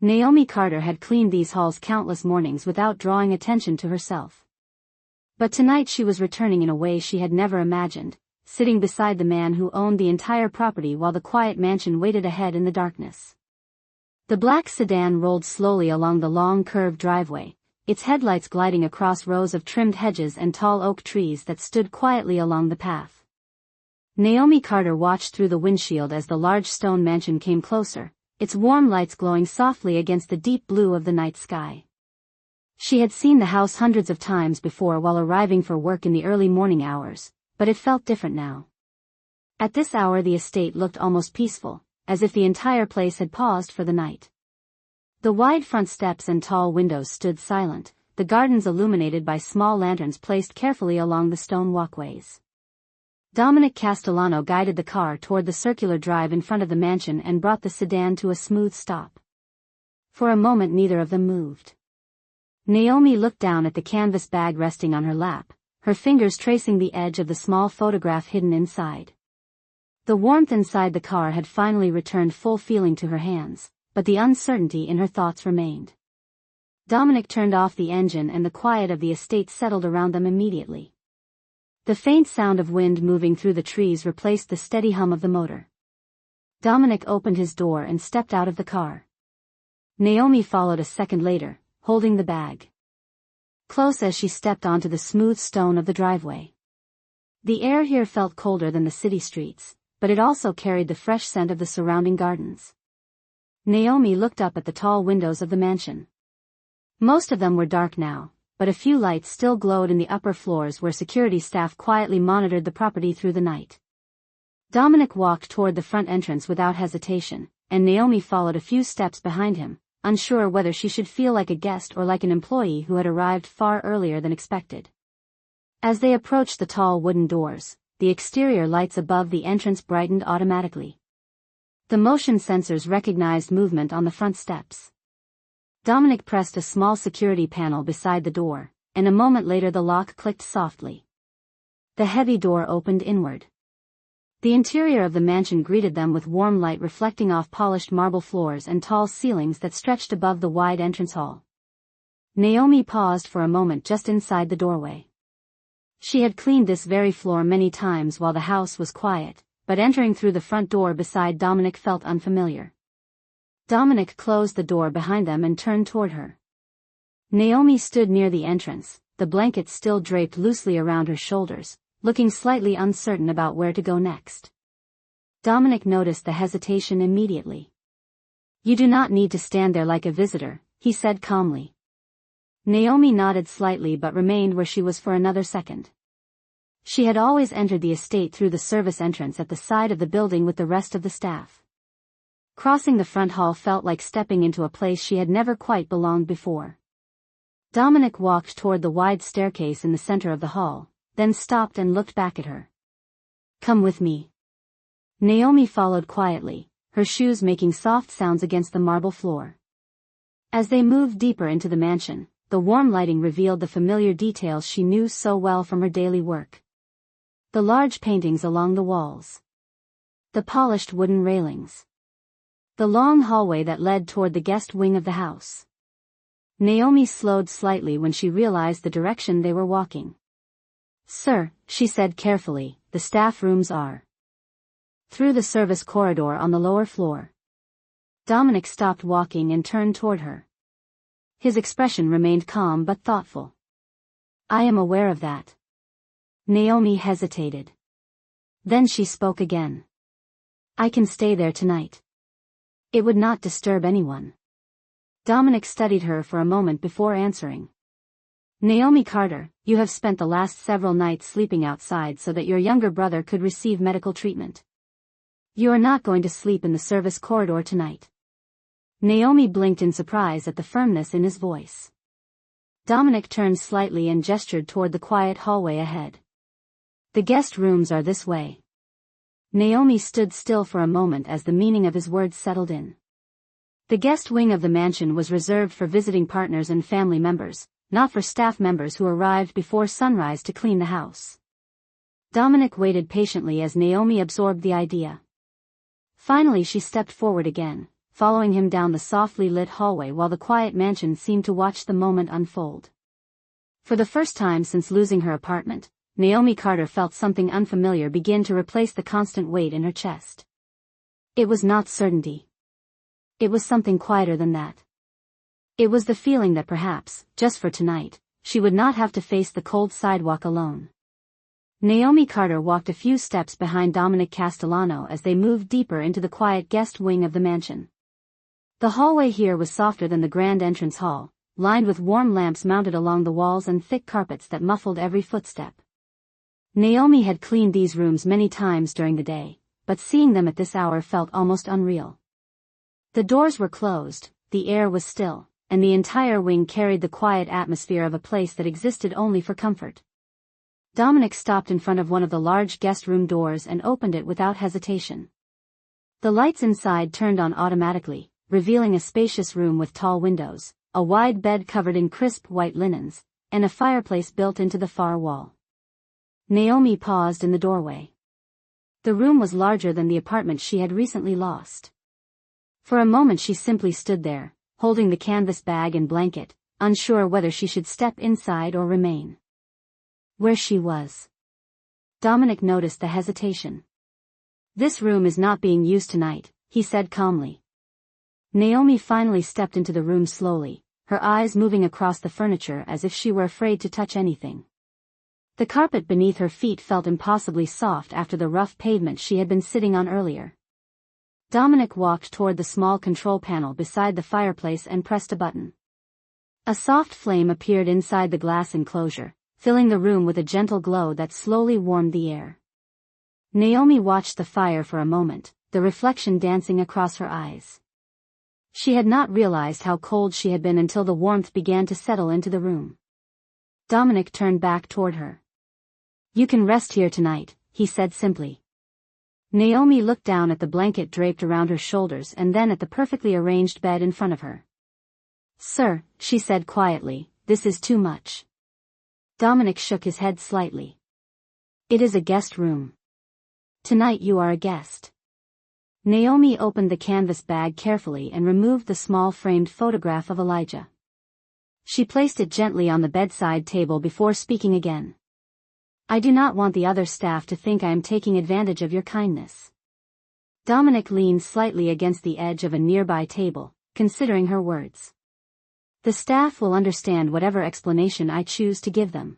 S1: Naomi Carter had cleaned these halls countless mornings without drawing attention to herself. But tonight she was returning in a way she had never imagined, sitting beside the man who owned the entire property while the quiet mansion waited ahead in the darkness. The black sedan rolled slowly along the long curved driveway, its headlights gliding across rows of trimmed hedges and tall oak trees that stood quietly along the path. Naomi Carter watched through the windshield as the large stone mansion came closer, its warm lights glowing softly against the deep blue of the night sky. She had seen the house hundreds of times before while arriving for work in the early morning hours, but it felt different now. At this hour the estate looked almost peaceful, as if the entire place had paused for the night. The wide front steps and tall windows stood silent, the gardens illuminated by small lanterns placed carefully along the stone walkways. Dominic Castellano guided the car toward the circular drive in front of the mansion and brought the sedan to a smooth stop. For a moment neither of them moved. Naomi looked down at the canvas bag resting on her lap, her fingers tracing the edge of the small photograph hidden inside. The warmth inside the car had finally returned full feeling to her hands, but the uncertainty in her thoughts remained. Dominic turned off the engine and the quiet of the estate settled around them immediately. The faint sound of wind moving through the trees replaced the steady hum of the motor. Dominic opened his door and stepped out of the car. Naomi followed a second later, holding the bag. Close as she stepped onto the smooth stone of the driveway. The air here felt colder than the city streets, but it also carried the fresh scent of the surrounding gardens. Naomi looked up at the tall windows of the mansion. Most of them were dark now, but a few lights still glowed in the upper floors where security staff quietly monitored the property through the night. Dominic walked toward the front entrance without hesitation, and Naomi followed a few steps behind him, unsure whether she should feel like a guest or like an employee who had arrived far earlier than expected. As they approached the tall wooden doors, the exterior lights above the entrance brightened automatically. The motion sensors recognized movement on the front steps. Dominic pressed a small security panel beside the door, and a moment later the lock clicked softly. The heavy door opened inward. The interior of the mansion greeted them with warm light reflecting off polished marble floors and tall ceilings that stretched above the wide entrance hall. Naomi paused for a moment just inside the doorway. She had cleaned this very floor many times while the house was quiet, but entering through the front door beside Dominic felt unfamiliar. Dominic closed the door behind them and turned toward her. Naomi stood near the entrance, the blanket still draped loosely around her shoulders, looking slightly uncertain about where to go next. Dominic noticed the hesitation immediately. "You do not need to stand there like a visitor," he said calmly. Naomi nodded slightly but remained where she was for another second. She had always entered the estate through the service entrance at the side of the building with the rest of the staff. Crossing the front hall felt like stepping into a place she had never quite belonged before. Dominic walked toward the wide staircase in the center of the hall, then stopped and looked back at her. "Come with me." Naomi followed quietly, her shoes making soft sounds against the marble floor. As they moved deeper into the mansion, the warm lighting revealed the familiar details she knew so well from her daily work. The large paintings along the walls. The polished wooden railings. The long hallway that led toward the guest wing of the house. Naomi slowed slightly when she realized the direction they were walking. "Sir," she said carefully, "the staff rooms are through the service corridor on the lower floor." Dominic stopped walking and turned toward her. His expression remained calm but thoughtful. "I am aware of that." Naomi hesitated. Then she spoke again. "I can stay there tonight. It would not disturb anyone." Dominic studied her for a moment before answering. "Naomi Carter, you have spent the last several nights sleeping outside so that your younger brother could receive medical treatment. You are not going to sleep in the service corridor tonight." Naomi blinked in surprise at the firmness in his voice. Dominic turned slightly and gestured toward the quiet hallway ahead. "The guest rooms are this way." Naomi stood still for a moment as the meaning of his words settled in. The guest wing of the mansion was reserved for visiting partners and family members, not for staff members who arrived before sunrise to clean the house. Dominic waited patiently as Naomi absorbed the idea. Finally she stepped forward again, following him down the softly lit hallway while the quiet mansion seemed to watch the moment unfold. For the first time since losing her apartment, Naomi Carter felt something unfamiliar begin to replace the constant weight in her chest. It was not certainty. It was something quieter than that. It was the feeling that perhaps, just for tonight, she would not have to face the cold sidewalk alone. Naomi Carter walked a few steps behind Dominic Castellano as they moved deeper into the quiet guest wing of the mansion. The hallway here was softer than the grand entrance hall, lined with warm lamps mounted along the walls and thick carpets that muffled every footstep. Naomi had cleaned these rooms many times during the day, but seeing them at this hour felt almost unreal. The doors were closed, the air was still, and the entire wing carried the quiet atmosphere of a place that existed only for comfort. Dominic stopped in front of one of the large guest room doors and opened it without hesitation. The lights inside turned on automatically, revealing a spacious room with tall windows, a wide bed covered in crisp white linens, and a fireplace built into the far wall. Naomi paused in the doorway. The room was larger than the apartment she had recently lost. For a moment she simply stood there, holding the canvas bag and blanket, unsure whether she should step inside or remain where she was. Dominic noticed the hesitation. "This room is not being used tonight," he said calmly. Naomi finally stepped into the room slowly, her eyes moving across the furniture as if she were afraid to touch anything. The carpet beneath her feet felt impossibly soft after the rough pavement she had been sitting on earlier. Dominic walked toward the small control panel beside the fireplace and pressed a button. A soft flame appeared inside the glass enclosure, filling the room with a gentle glow that slowly warmed the air. Naomi watched the fire for a moment, the reflection dancing across her eyes. She had not realized how cold she had been until the warmth began to settle into the room. Dominic turned back toward her. "You can rest here tonight," he said simply. Naomi looked down at the blanket draped around her shoulders and then at the perfectly arranged bed in front of her. "Sir," she said quietly, "this is too much." Dominic shook his head slightly. "It is a guest room. Tonight you are a guest." Naomi opened the canvas bag carefully and removed the small framed photograph of Elijah. She placed it gently on the bedside table before speaking again. I do not want the other staff to think I am taking advantage of your kindness. Dominic leaned slightly against the edge of a nearby table, considering her words. The staff will understand whatever explanation I choose to give them.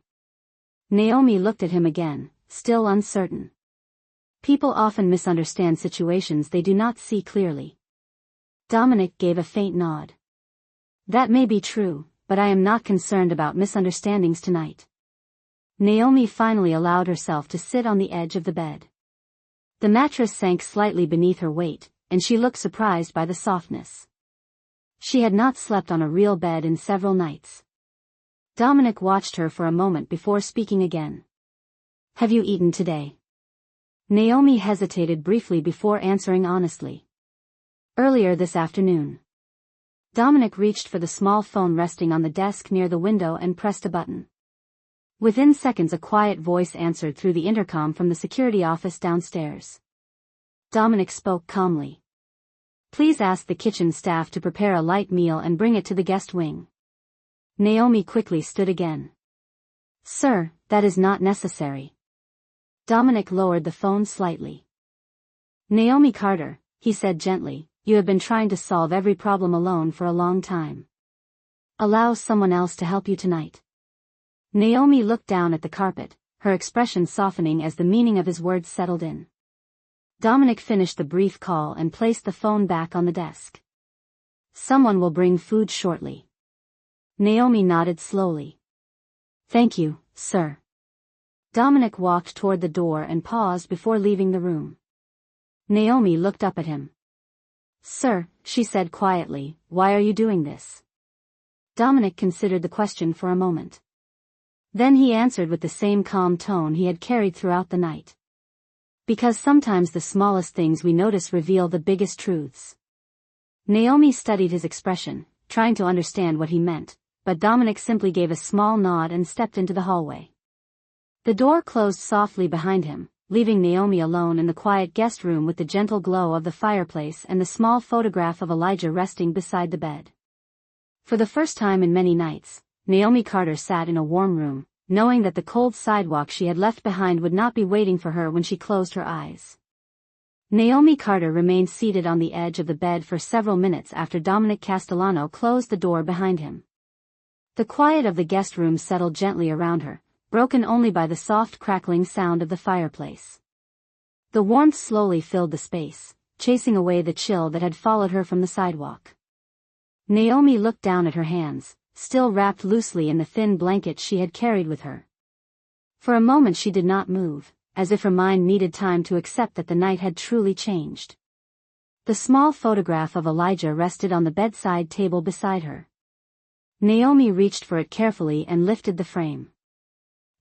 S1: Naomi looked at him again, still uncertain. People often misunderstand situations they do not see clearly. Dominic gave a faint nod. That may be true, but I am not concerned about misunderstandings tonight. Naomi finally allowed herself to sit on the edge of the bed. The mattress sank slightly beneath her weight, and she looked surprised by the softness. She had not slept on a real bed in several nights. Dominic watched her for a moment before speaking again. Have you eaten today? Naomi hesitated briefly before answering honestly. Earlier this afternoon. Dominic reached for the small phone resting on the desk near the window and pressed a button. Within seconds a quiet voice answered through the intercom from the security office downstairs. Dominic spoke calmly. Please ask the kitchen staff to prepare a light meal and bring it to the guest wing. Naomi quickly stood again. Sir, that is not necessary. Dominic lowered the phone slightly. Naomi Carter, he said gently, you have been trying to solve every problem alone for a long time. Allow someone else to help you tonight. Naomi looked down at the carpet, her expression softening as the meaning of his words settled in. Dominic finished the brief call and placed the phone back on the desk. Someone will bring food shortly. Naomi nodded slowly. Thank you, sir. Dominic walked toward the door and paused before leaving the room. Naomi looked up at him. Sir, she said quietly, why are you doing this? Dominic considered the question for a moment. Then he answered with the same calm tone he had carried throughout the night. Because sometimes the smallest things we notice reveal the biggest truths. Naomi studied his expression, trying to understand what he meant, but Dominic simply gave a small nod and stepped into the hallway. The door closed softly behind him, leaving Naomi alone in the quiet guest room with the gentle glow of the fireplace and the small photograph of Elijah resting beside the bed. For the first time in many nights, Naomi Carter sat in a warm room, knowing that the cold sidewalk she had left behind would not be waiting for her when she closed her eyes. Naomi Carter remained seated on the edge of the bed for several minutes after Dominic Castellano closed the door behind him. The quiet of the guest room settled gently around her, broken only by the soft crackling sound of the fireplace. The warmth slowly filled the space, chasing away the chill that had followed her from the sidewalk. Naomi looked down at her hands, still wrapped loosely in the thin blanket she had carried with her. For a moment she did not move, as if her mind needed time to accept that the night had truly changed. The small photograph of Elijah rested on the bedside table beside her. Naomi reached for it carefully and lifted the frame.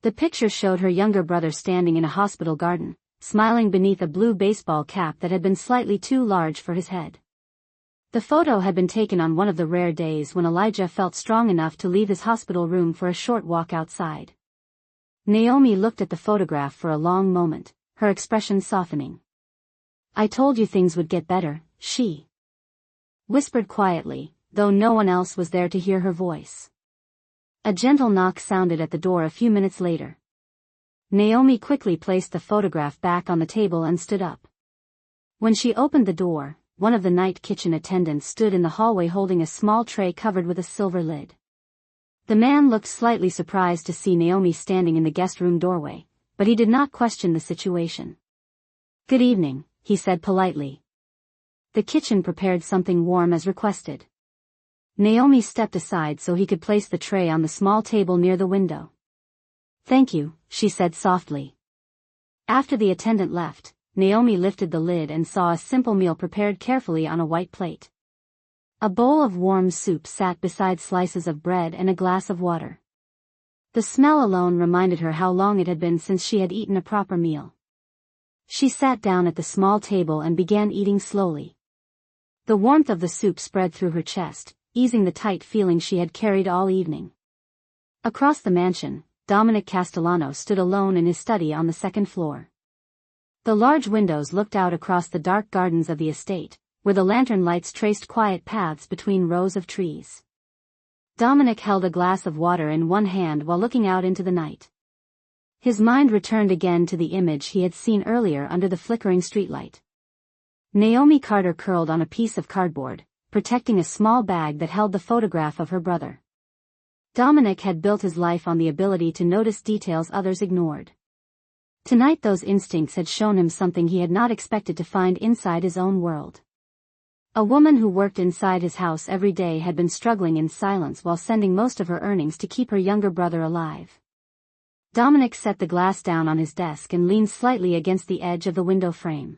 S1: The picture showed her younger brother standing in a hospital garden, smiling beneath a blue baseball cap that had been slightly too large for his head. The photo had been taken on one of the rare days when Elijah felt strong enough to leave his hospital room for a short walk outside. Naomi looked at the photograph for a long moment, her expression softening. I told you things would get better, she whispered quietly, though no one else was there to hear her voice. A gentle knock sounded at the door a few minutes later. Naomi quickly placed the photograph back on the table and stood up. When she opened the door, one of the night kitchen attendants stood in the hallway holding a small tray covered with a silver lid. The man looked slightly surprised to see Naomi standing in the guest room doorway, but he did not question the situation. Good evening, he said politely. The kitchen prepared something warm as requested. Naomi stepped aside so he could place the tray on the small table near the window. Thank you, she said softly. After the attendant left, Naomi lifted the lid and saw a simple meal prepared carefully on a white plate. A bowl of warm soup sat beside slices of bread and a glass of water. The smell alone reminded her how long it had been since she had eaten a proper meal. She sat down at the small table and began eating slowly. The warmth of the soup spread through her chest, easing the tight feeling she had carried all evening. Across the mansion, Dominic Castellano stood alone in his study on the second floor. The large windows looked out across the dark gardens of the estate, where the lantern lights traced quiet paths between rows of trees. Dominic held a glass of water in one hand while looking out into the night. His mind returned again to the image he had seen earlier under the flickering streetlight. Naomi Carter curled on a piece of cardboard, protecting a small bag that held the photograph of her brother. Dominic had built his life on the ability to notice details others ignored. Tonight those instincts had shown him something he had not expected to find inside his own world. A woman who worked inside his house every day had been struggling in silence while sending most of her earnings to keep her younger brother alive. Dominic set the glass down on his desk and leaned slightly against the edge of the window frame.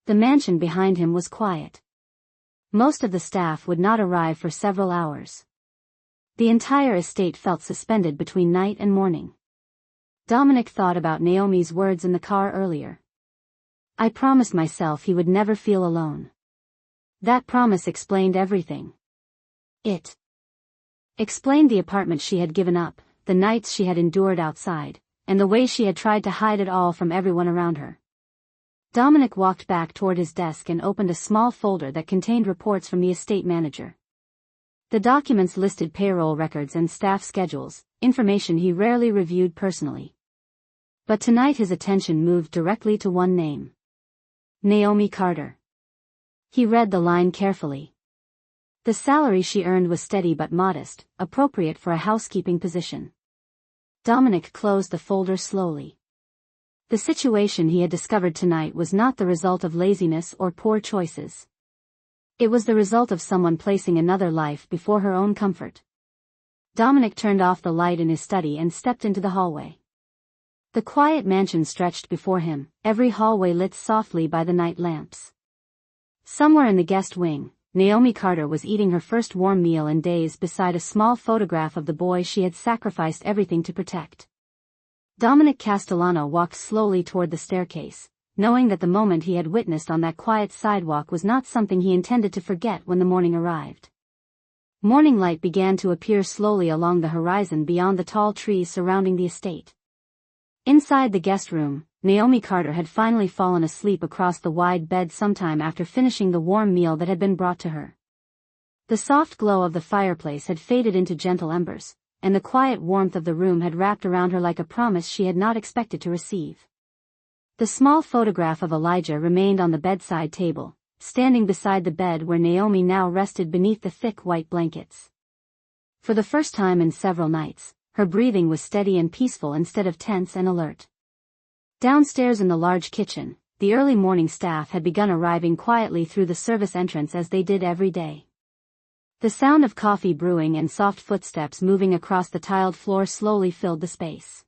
S1: The mansion behind him was quiet. Most of the staff would not arrive for several hours. The entire estate felt suspended between night and morning. Dominic thought about Naomi's words in the car earlier. I promised myself he would never feel alone. That promise explained everything. It explained the apartment she had given up, the nights she had endured outside, and the way she had tried to hide it all from everyone around her. Dominic walked back toward his desk and opened a small folder that contained reports from the estate manager. The documents listed payroll records and staff schedules, information he rarely reviewed personally. But tonight his attention moved directly to one name. Naomi Carter. He read the line carefully. The salary she earned was steady but modest, appropriate for a housekeeping position. Dominic closed the folder slowly. The situation he had discovered tonight was not the result of laziness or poor choices. It was the result of someone placing another life before her own comfort. Dominic turned off the light in his study and stepped into the hallway. The quiet mansion stretched before him, every hallway lit softly by the night lamps. Somewhere in the guest wing, Naomi Carter was eating her first warm meal in days beside a small photograph of the boy she had sacrificed everything to protect. Dominic Castellano walked slowly toward the staircase, knowing that the moment he had witnessed on that quiet sidewalk was not something he intended to forget when the morning arrived. Morning light began to appear slowly along the horizon beyond the tall trees surrounding the estate. Inside the guest room, Naomi Carter had finally fallen asleep across the wide bed sometime after finishing the warm meal that had been brought to her. The soft glow of the fireplace had faded into gentle embers, and the quiet warmth of the room had wrapped around her like a promise she had not expected to receive. The small photograph of Elijah remained on the bedside table, standing beside the bed where Naomi now rested beneath the thick white blankets. For the first time in several nights, her breathing was steady and peaceful instead of tense and alert. Downstairs in the large kitchen, the early morning staff had begun arriving quietly through the service entrance as they did every day. The sound of coffee brewing and soft footsteps moving across the tiled floor slowly filled the space.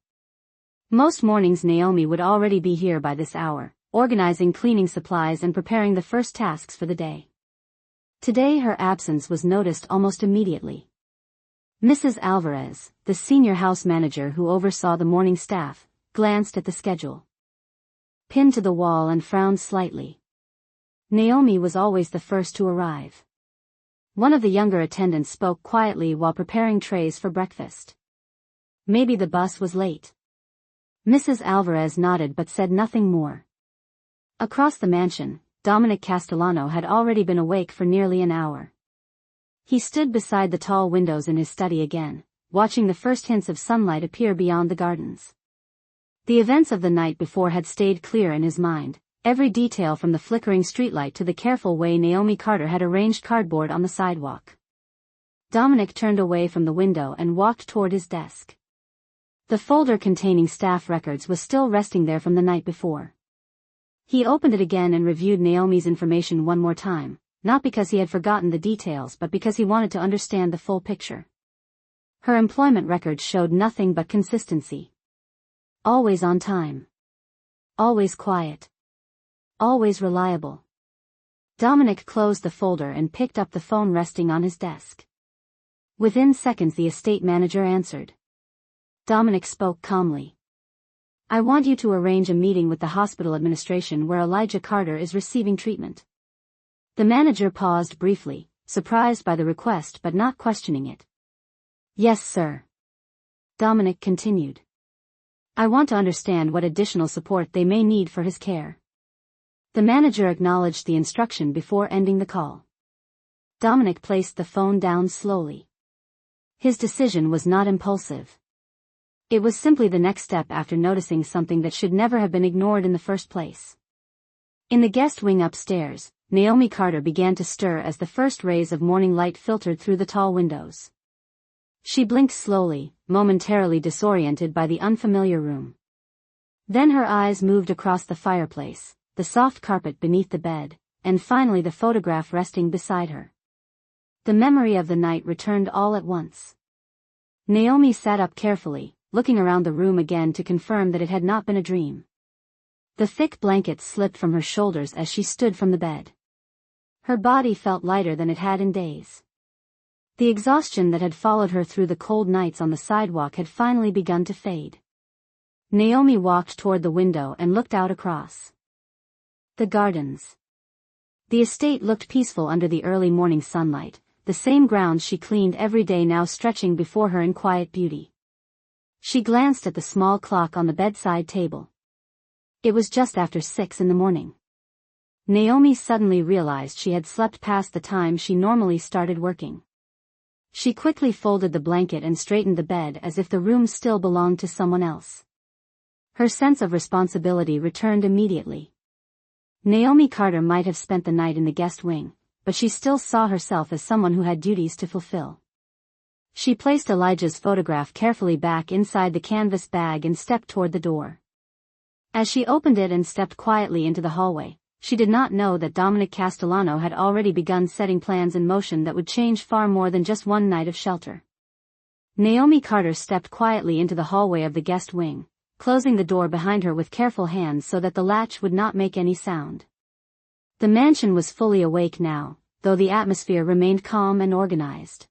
S1: Most mornings Naomi would already be here by this hour, organizing cleaning supplies and preparing the first tasks for the day. Today her absence was noticed almost immediately. Mrs. Alvarez, the senior house manager who oversaw the morning staff, glanced at the schedule. Pinned to the wall and frowned slightly. Naomi was always the first to arrive. One of the younger attendants spoke quietly while preparing trays for breakfast. Maybe the bus was late. Mrs. Alvarez nodded but said nothing more. Across the mansion, Dominic Castellano had already been awake for nearly an hour. He stood beside the tall windows in his study again, watching the first hints of sunlight appear beyond the gardens. The events of the night before had stayed clear in his mind, every detail from the flickering streetlight to the careful way Naomi Carter had arranged cardboard on the sidewalk. Dominic turned away from the window and walked toward his desk. The folder containing staff records was still resting there from the night before. He opened it again and reviewed Naomi's information one more time, not because he had forgotten the details but because he wanted to understand the full picture. Her employment records showed nothing but consistency. Always on time. Always quiet. Always reliable. Dominic closed the folder and picked up the phone resting on his desk. Within seconds the estate manager answered. Dominic spoke calmly. I want you to arrange a meeting with the hospital administration where Elijah Carter is receiving treatment. The manager paused briefly, surprised by the request but not questioning it. Yes, sir. Dominic continued. I want to understand what additional support they may need for his care. The manager acknowledged the instruction before ending the call. Dominic placed the phone down slowly. His decision was not impulsive. It was simply the next step after noticing something that should never have been ignored in the first place. In the guest wing upstairs, Naomi Carter began to stir as the first rays of morning light filtered through the tall windows. She blinked slowly, momentarily disoriented by the unfamiliar room. Then her eyes moved across the fireplace, the soft carpet beneath the bed, and finally the photograph resting beside her. The memory of the night returned all at once. Naomi sat up carefully, looking around the room again to confirm that it had not been a dream. The thick blanket slipped from her shoulders as she stood from the bed. Her body felt lighter than it had in days. The exhaustion that had followed her through the cold nights on the sidewalk had finally begun to fade. Naomi walked toward the window and looked out across the gardens. The estate looked peaceful under the early morning sunlight, the same grounds she cleaned every day now stretching before her in quiet beauty. She glanced at the small clock on the bedside table. It was just after 6 in the morning. Naomi suddenly realized she had slept past the time she normally started working. She quickly folded the blanket and straightened the bed as if the room still belonged to someone else. Her sense of responsibility returned immediately. Naomi Carter might have spent the night in the guest wing, but she still saw herself as someone who had duties to fulfill. She placed Elijah's photograph carefully back inside the canvas bag and stepped toward the door. As she opened it and stepped quietly into the hallway, she did not know that Dominic Castellano had already begun setting plans in motion that would change far more than just one night of shelter. Naomi Carter stepped quietly into the hallway of the guest wing, closing the door behind her with careful hands so that the latch would not make any sound. The mansion was fully awake now, though the atmosphere remained calm and organized.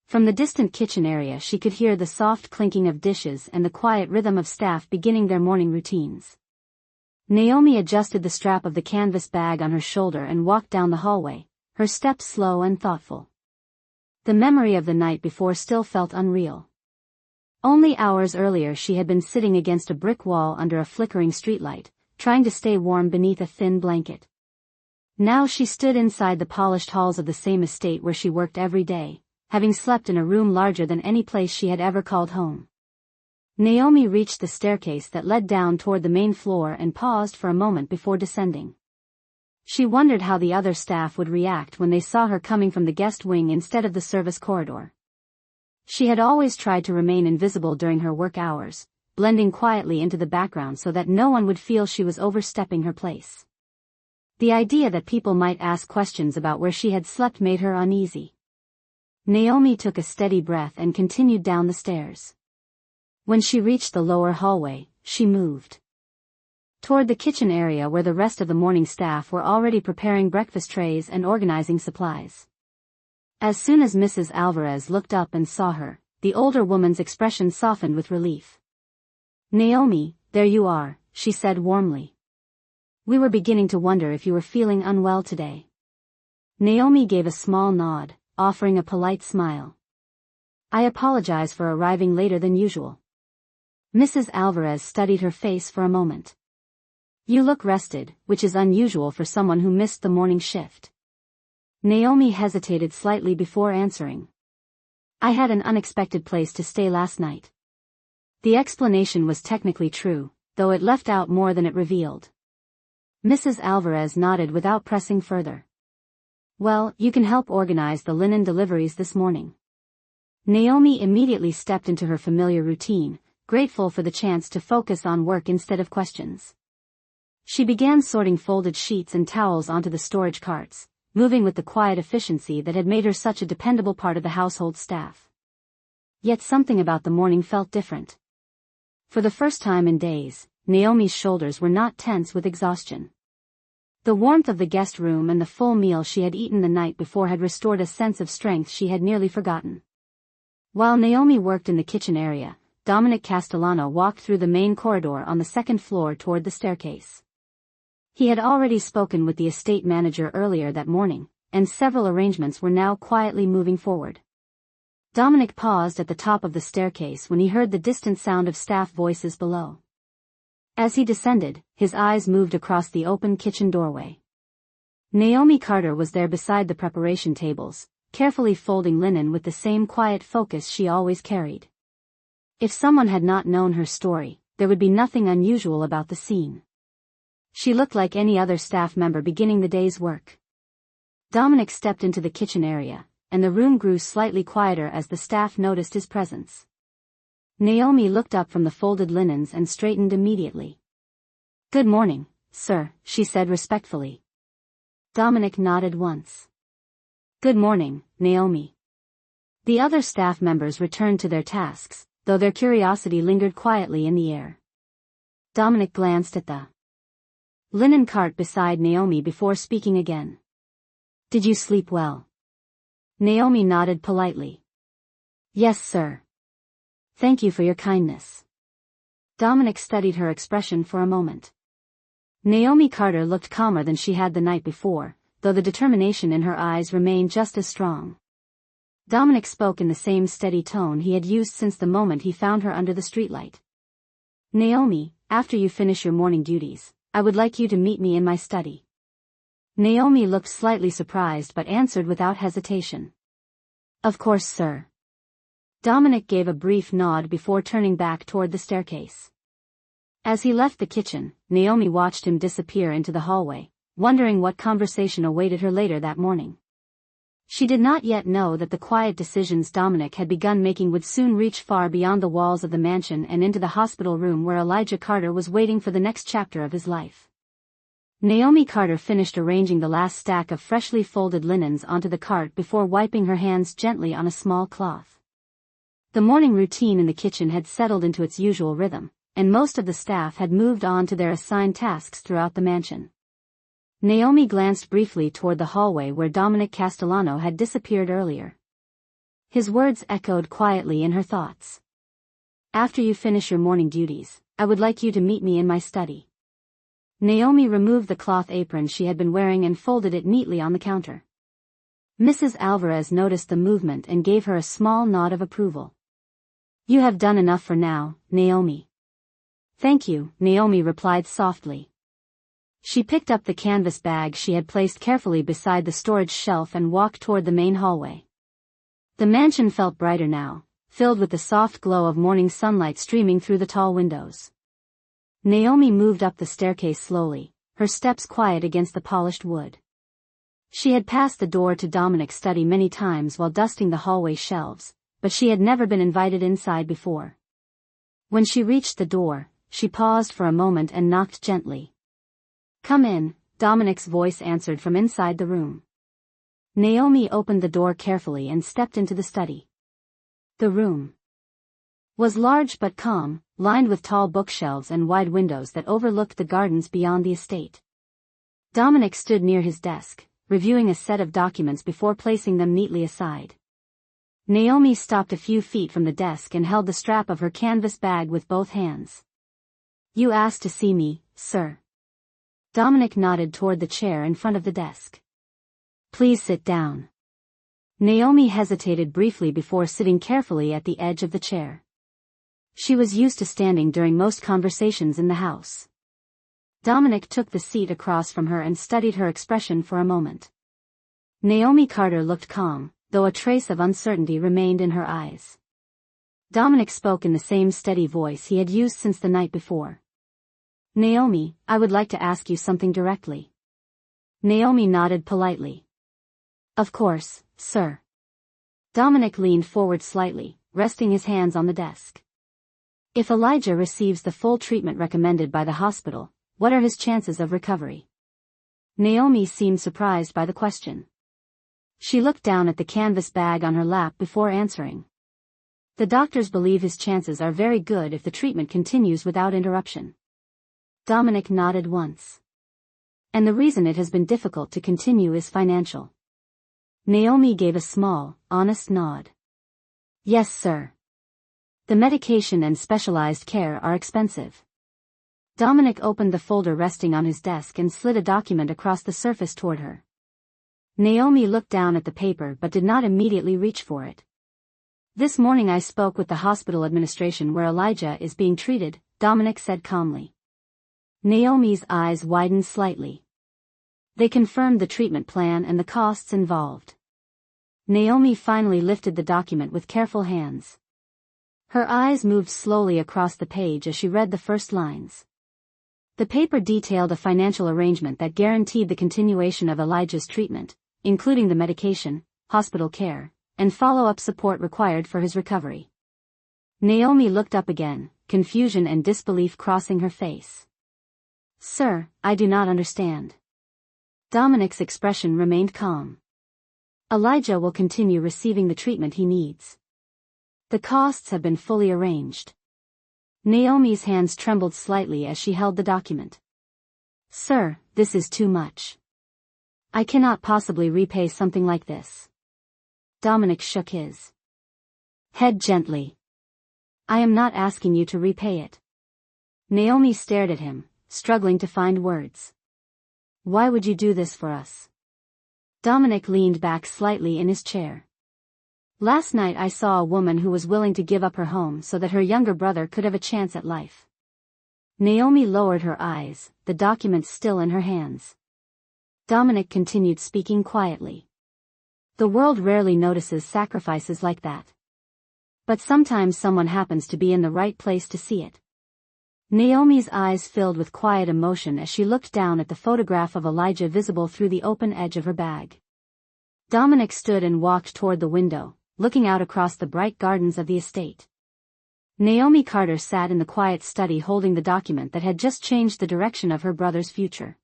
S1: From the distant kitchen area she could hear the soft clinking of dishes and the quiet rhythm of staff beginning their morning routines. Naomi adjusted the strap of the canvas bag on her shoulder and walked down the hallway, her steps slow and thoughtful. The memory of the night before still felt unreal. Only hours earlier she had been sitting against a brick wall under a flickering streetlight, trying to stay warm beneath a thin blanket. Now she stood inside the polished halls of the same estate where she worked every day, having slept in a room larger than any place she had ever called home. Naomi reached the staircase that led down toward the main floor and paused for a moment before descending. She wondered how the other staff would react when they saw her coming from the guest wing instead of the service corridor. She had always tried to remain invisible during her work hours, blending quietly into the background so that no one would feel she was overstepping her place. The idea that people might ask questions about where she had slept made her uneasy. Naomi took a steady breath and continued down the stairs. When she reached the lower hallway, she moved toward the kitchen area where the rest of the morning staff were already preparing breakfast trays and organizing supplies. As soon as Mrs. Alvarez looked up and saw her, the older woman's expression softened with relief. "Naomi, there you are," she said warmly. "We were beginning to wonder if you were feeling unwell today." Naomi gave a small nod, offering a polite smile. "I apologize for arriving later than usual." Mrs. Alvarez studied her face for a moment. "You look rested, which is unusual for someone who missed the morning shift." Naomi hesitated slightly before answering. "I had an unexpected place to stay last night." The explanation was technically true, though it left out more than it revealed. Mrs. Alvarez nodded without pressing further. "Well, you can help organize the linen deliveries this morning." Naomi immediately stepped into her familiar routine, grateful for the chance to focus on work instead of questions. She began sorting folded sheets and towels onto the storage carts, moving with the quiet efficiency that had made her such a dependable part of the household staff. Yet something about the morning felt different. For the first time in days, Naomi's shoulders were not tense with exhaustion. The warmth of the guest room and the full meal she had eaten the night before had restored a sense of strength she had nearly forgotten. While Naomi worked in the kitchen area, Dominic Castellano walked through the main corridor on the second floor toward the staircase. He had already spoken with the estate manager earlier that morning, and several arrangements were now quietly moving forward. Dominic paused at the top of the staircase when he heard the distant sound of staff voices below. As he descended, his eyes moved across the open kitchen doorway. Naomi Carter was there beside the preparation tables, carefully folding linen with the same quiet focus she always carried. If someone had not known her story, there would be nothing unusual about the scene. She looked like any other staff member beginning the day's work. Dominic stepped into the kitchen area, and the room grew slightly quieter as the staff noticed his presence. Naomi looked up from the folded linens and straightened immediately. "Good morning, sir," she said respectfully. Dominic nodded once. "Good morning, Naomi." The other staff members returned to their tasks, though their curiosity lingered quietly in the air. Dominic glanced at the linen cart beside Naomi before speaking again. "Did you sleep well?" Naomi nodded politely. "Yes, sir. Thank you for your kindness." Dominic studied her expression for a moment. Naomi Carter looked calmer than she had the night before, though the determination in her eyes remained just as strong. Dominic spoke in the same steady tone he had used since the moment he found her under the streetlight. "Naomi, after you finish your morning duties, I would like you to meet me in my study." Naomi looked slightly surprised but answered without hesitation. "Of course, sir." Dominic gave a brief nod before turning back toward the staircase. As he left the kitchen, Naomi watched him disappear into the hallway, wondering what conversation awaited her later that morning. She did not yet know that the quiet decisions Dominic had begun making would soon reach far beyond the walls of the mansion and into the hospital room where Elijah Carter was waiting for the next chapter of his life. Naomi Carter finished arranging the last stack of freshly folded linens onto the cart before wiping her hands gently on a small cloth. The morning routine in the kitchen had settled into its usual rhythm, and most of the staff had moved on to their assigned tasks throughout the mansion. Naomi glanced briefly toward the hallway where Dominic Castellano had disappeared earlier. His words echoed quietly in her thoughts. "After you finish your morning duties, I would like you to meet me in my study." Naomi removed the cloth apron she had been wearing and folded it neatly on the counter. Mrs. Alvarez noticed the movement and gave her a small nod of approval. "You have done enough for now, Naomi." "Thank you," Naomi replied softly. She picked up the canvas bag she had placed carefully beside the storage shelf and walked toward the main hallway. The mansion felt brighter now, filled with the soft glow of morning sunlight streaming through the tall windows. Naomi moved up the staircase slowly, her steps quiet against the polished wood. She had passed the door to Dominic's study many times while dusting the hallway shelves, but she had never been invited inside before. When she reached the door, she paused for a moment and knocked gently. "Come in," Dominic's voice answered from inside the room. Naomi opened the door carefully and stepped into the study. The room was large but calm, lined with tall bookshelves and wide windows that overlooked the gardens beyond the estate. Dominic stood near his desk, reviewing a set of documents before placing them neatly aside. Naomi stopped a few feet from the desk and held the strap of her canvas bag with both hands. "You asked to see me, sir." Dominic nodded toward the chair in front of the desk. "Please sit down." Naomi hesitated briefly before sitting carefully at the edge of the chair. She was used to standing during most conversations in the house. Dominic took the seat across from her and studied her expression for a moment. Naomi Carter looked calm, though a trace of uncertainty remained in her eyes. Dominic spoke in the same steady voice he had used since the night before. "Naomi, I would like to ask you something directly." Naomi nodded politely. "Of course, sir." Dominic leaned forward slightly, resting his hands on the desk. "If Elijah receives the full treatment recommended by the hospital, what are his chances of recovery?" Naomi seemed surprised by the question. She looked down at the canvas bag on her lap before answering. "The doctors believe his chances are very good if the treatment continues without interruption." Dominic nodded once. "And the reason it has been difficult to continue is financial." Naomi gave a small, honest nod. "Yes, sir. The medication and specialized care are expensive." Dominic opened the folder resting on his desk and slid a document across the surface toward her. Naomi looked down at the paper but did not immediately reach for it. "This morning I spoke with the hospital administration where Elijah is being treated," Dominic said calmly. Naomi's eyes widened slightly. They confirmed the treatment plan and the costs involved. Naomi finally lifted the document with careful hands. Her eyes moved slowly across the page as she read the first lines. The paper detailed a financial arrangement that guaranteed the continuation of Elijah's treatment, including the medication, hospital care, and follow-up support required for his recovery. Naomi looked up again, confusion and disbelief crossing her face. "Sir, I do not understand." Dominic's expression remained calm. "Elijah will continue receiving the treatment he needs. The costs have been fully arranged." Naomi's hands trembled slightly as she held the document. "Sir, this is too much. I cannot possibly repay something like this." Dominic shook his head gently. "I am not asking you to repay it." Naomi stared at him, struggling to find words. "Why would you do this for us?" Dominic leaned back slightly in his chair. "Last night I saw a woman who was willing to give up her home so that her younger brother could have a chance at life." Naomi lowered her eyes, the document still in her hands. Dominic continued speaking quietly. "The world rarely notices sacrifices like that. But sometimes someone happens to be in the right place to see it." Naomi's eyes filled with quiet emotion as she looked down at the photograph of Elijah visible through the open edge of her bag. Dominic stood and walked toward the window, looking out across the bright gardens of the estate. Naomi Carter sat in the quiet study holding the document that had just changed the direction of her brother's future.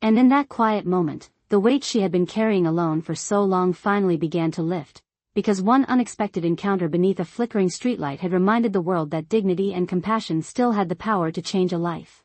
S1: And in that quiet moment, the weight she had been carrying alone for so long finally began to lift, because one unexpected encounter beneath a flickering streetlight had reminded the world that dignity and compassion still had the power to change a life.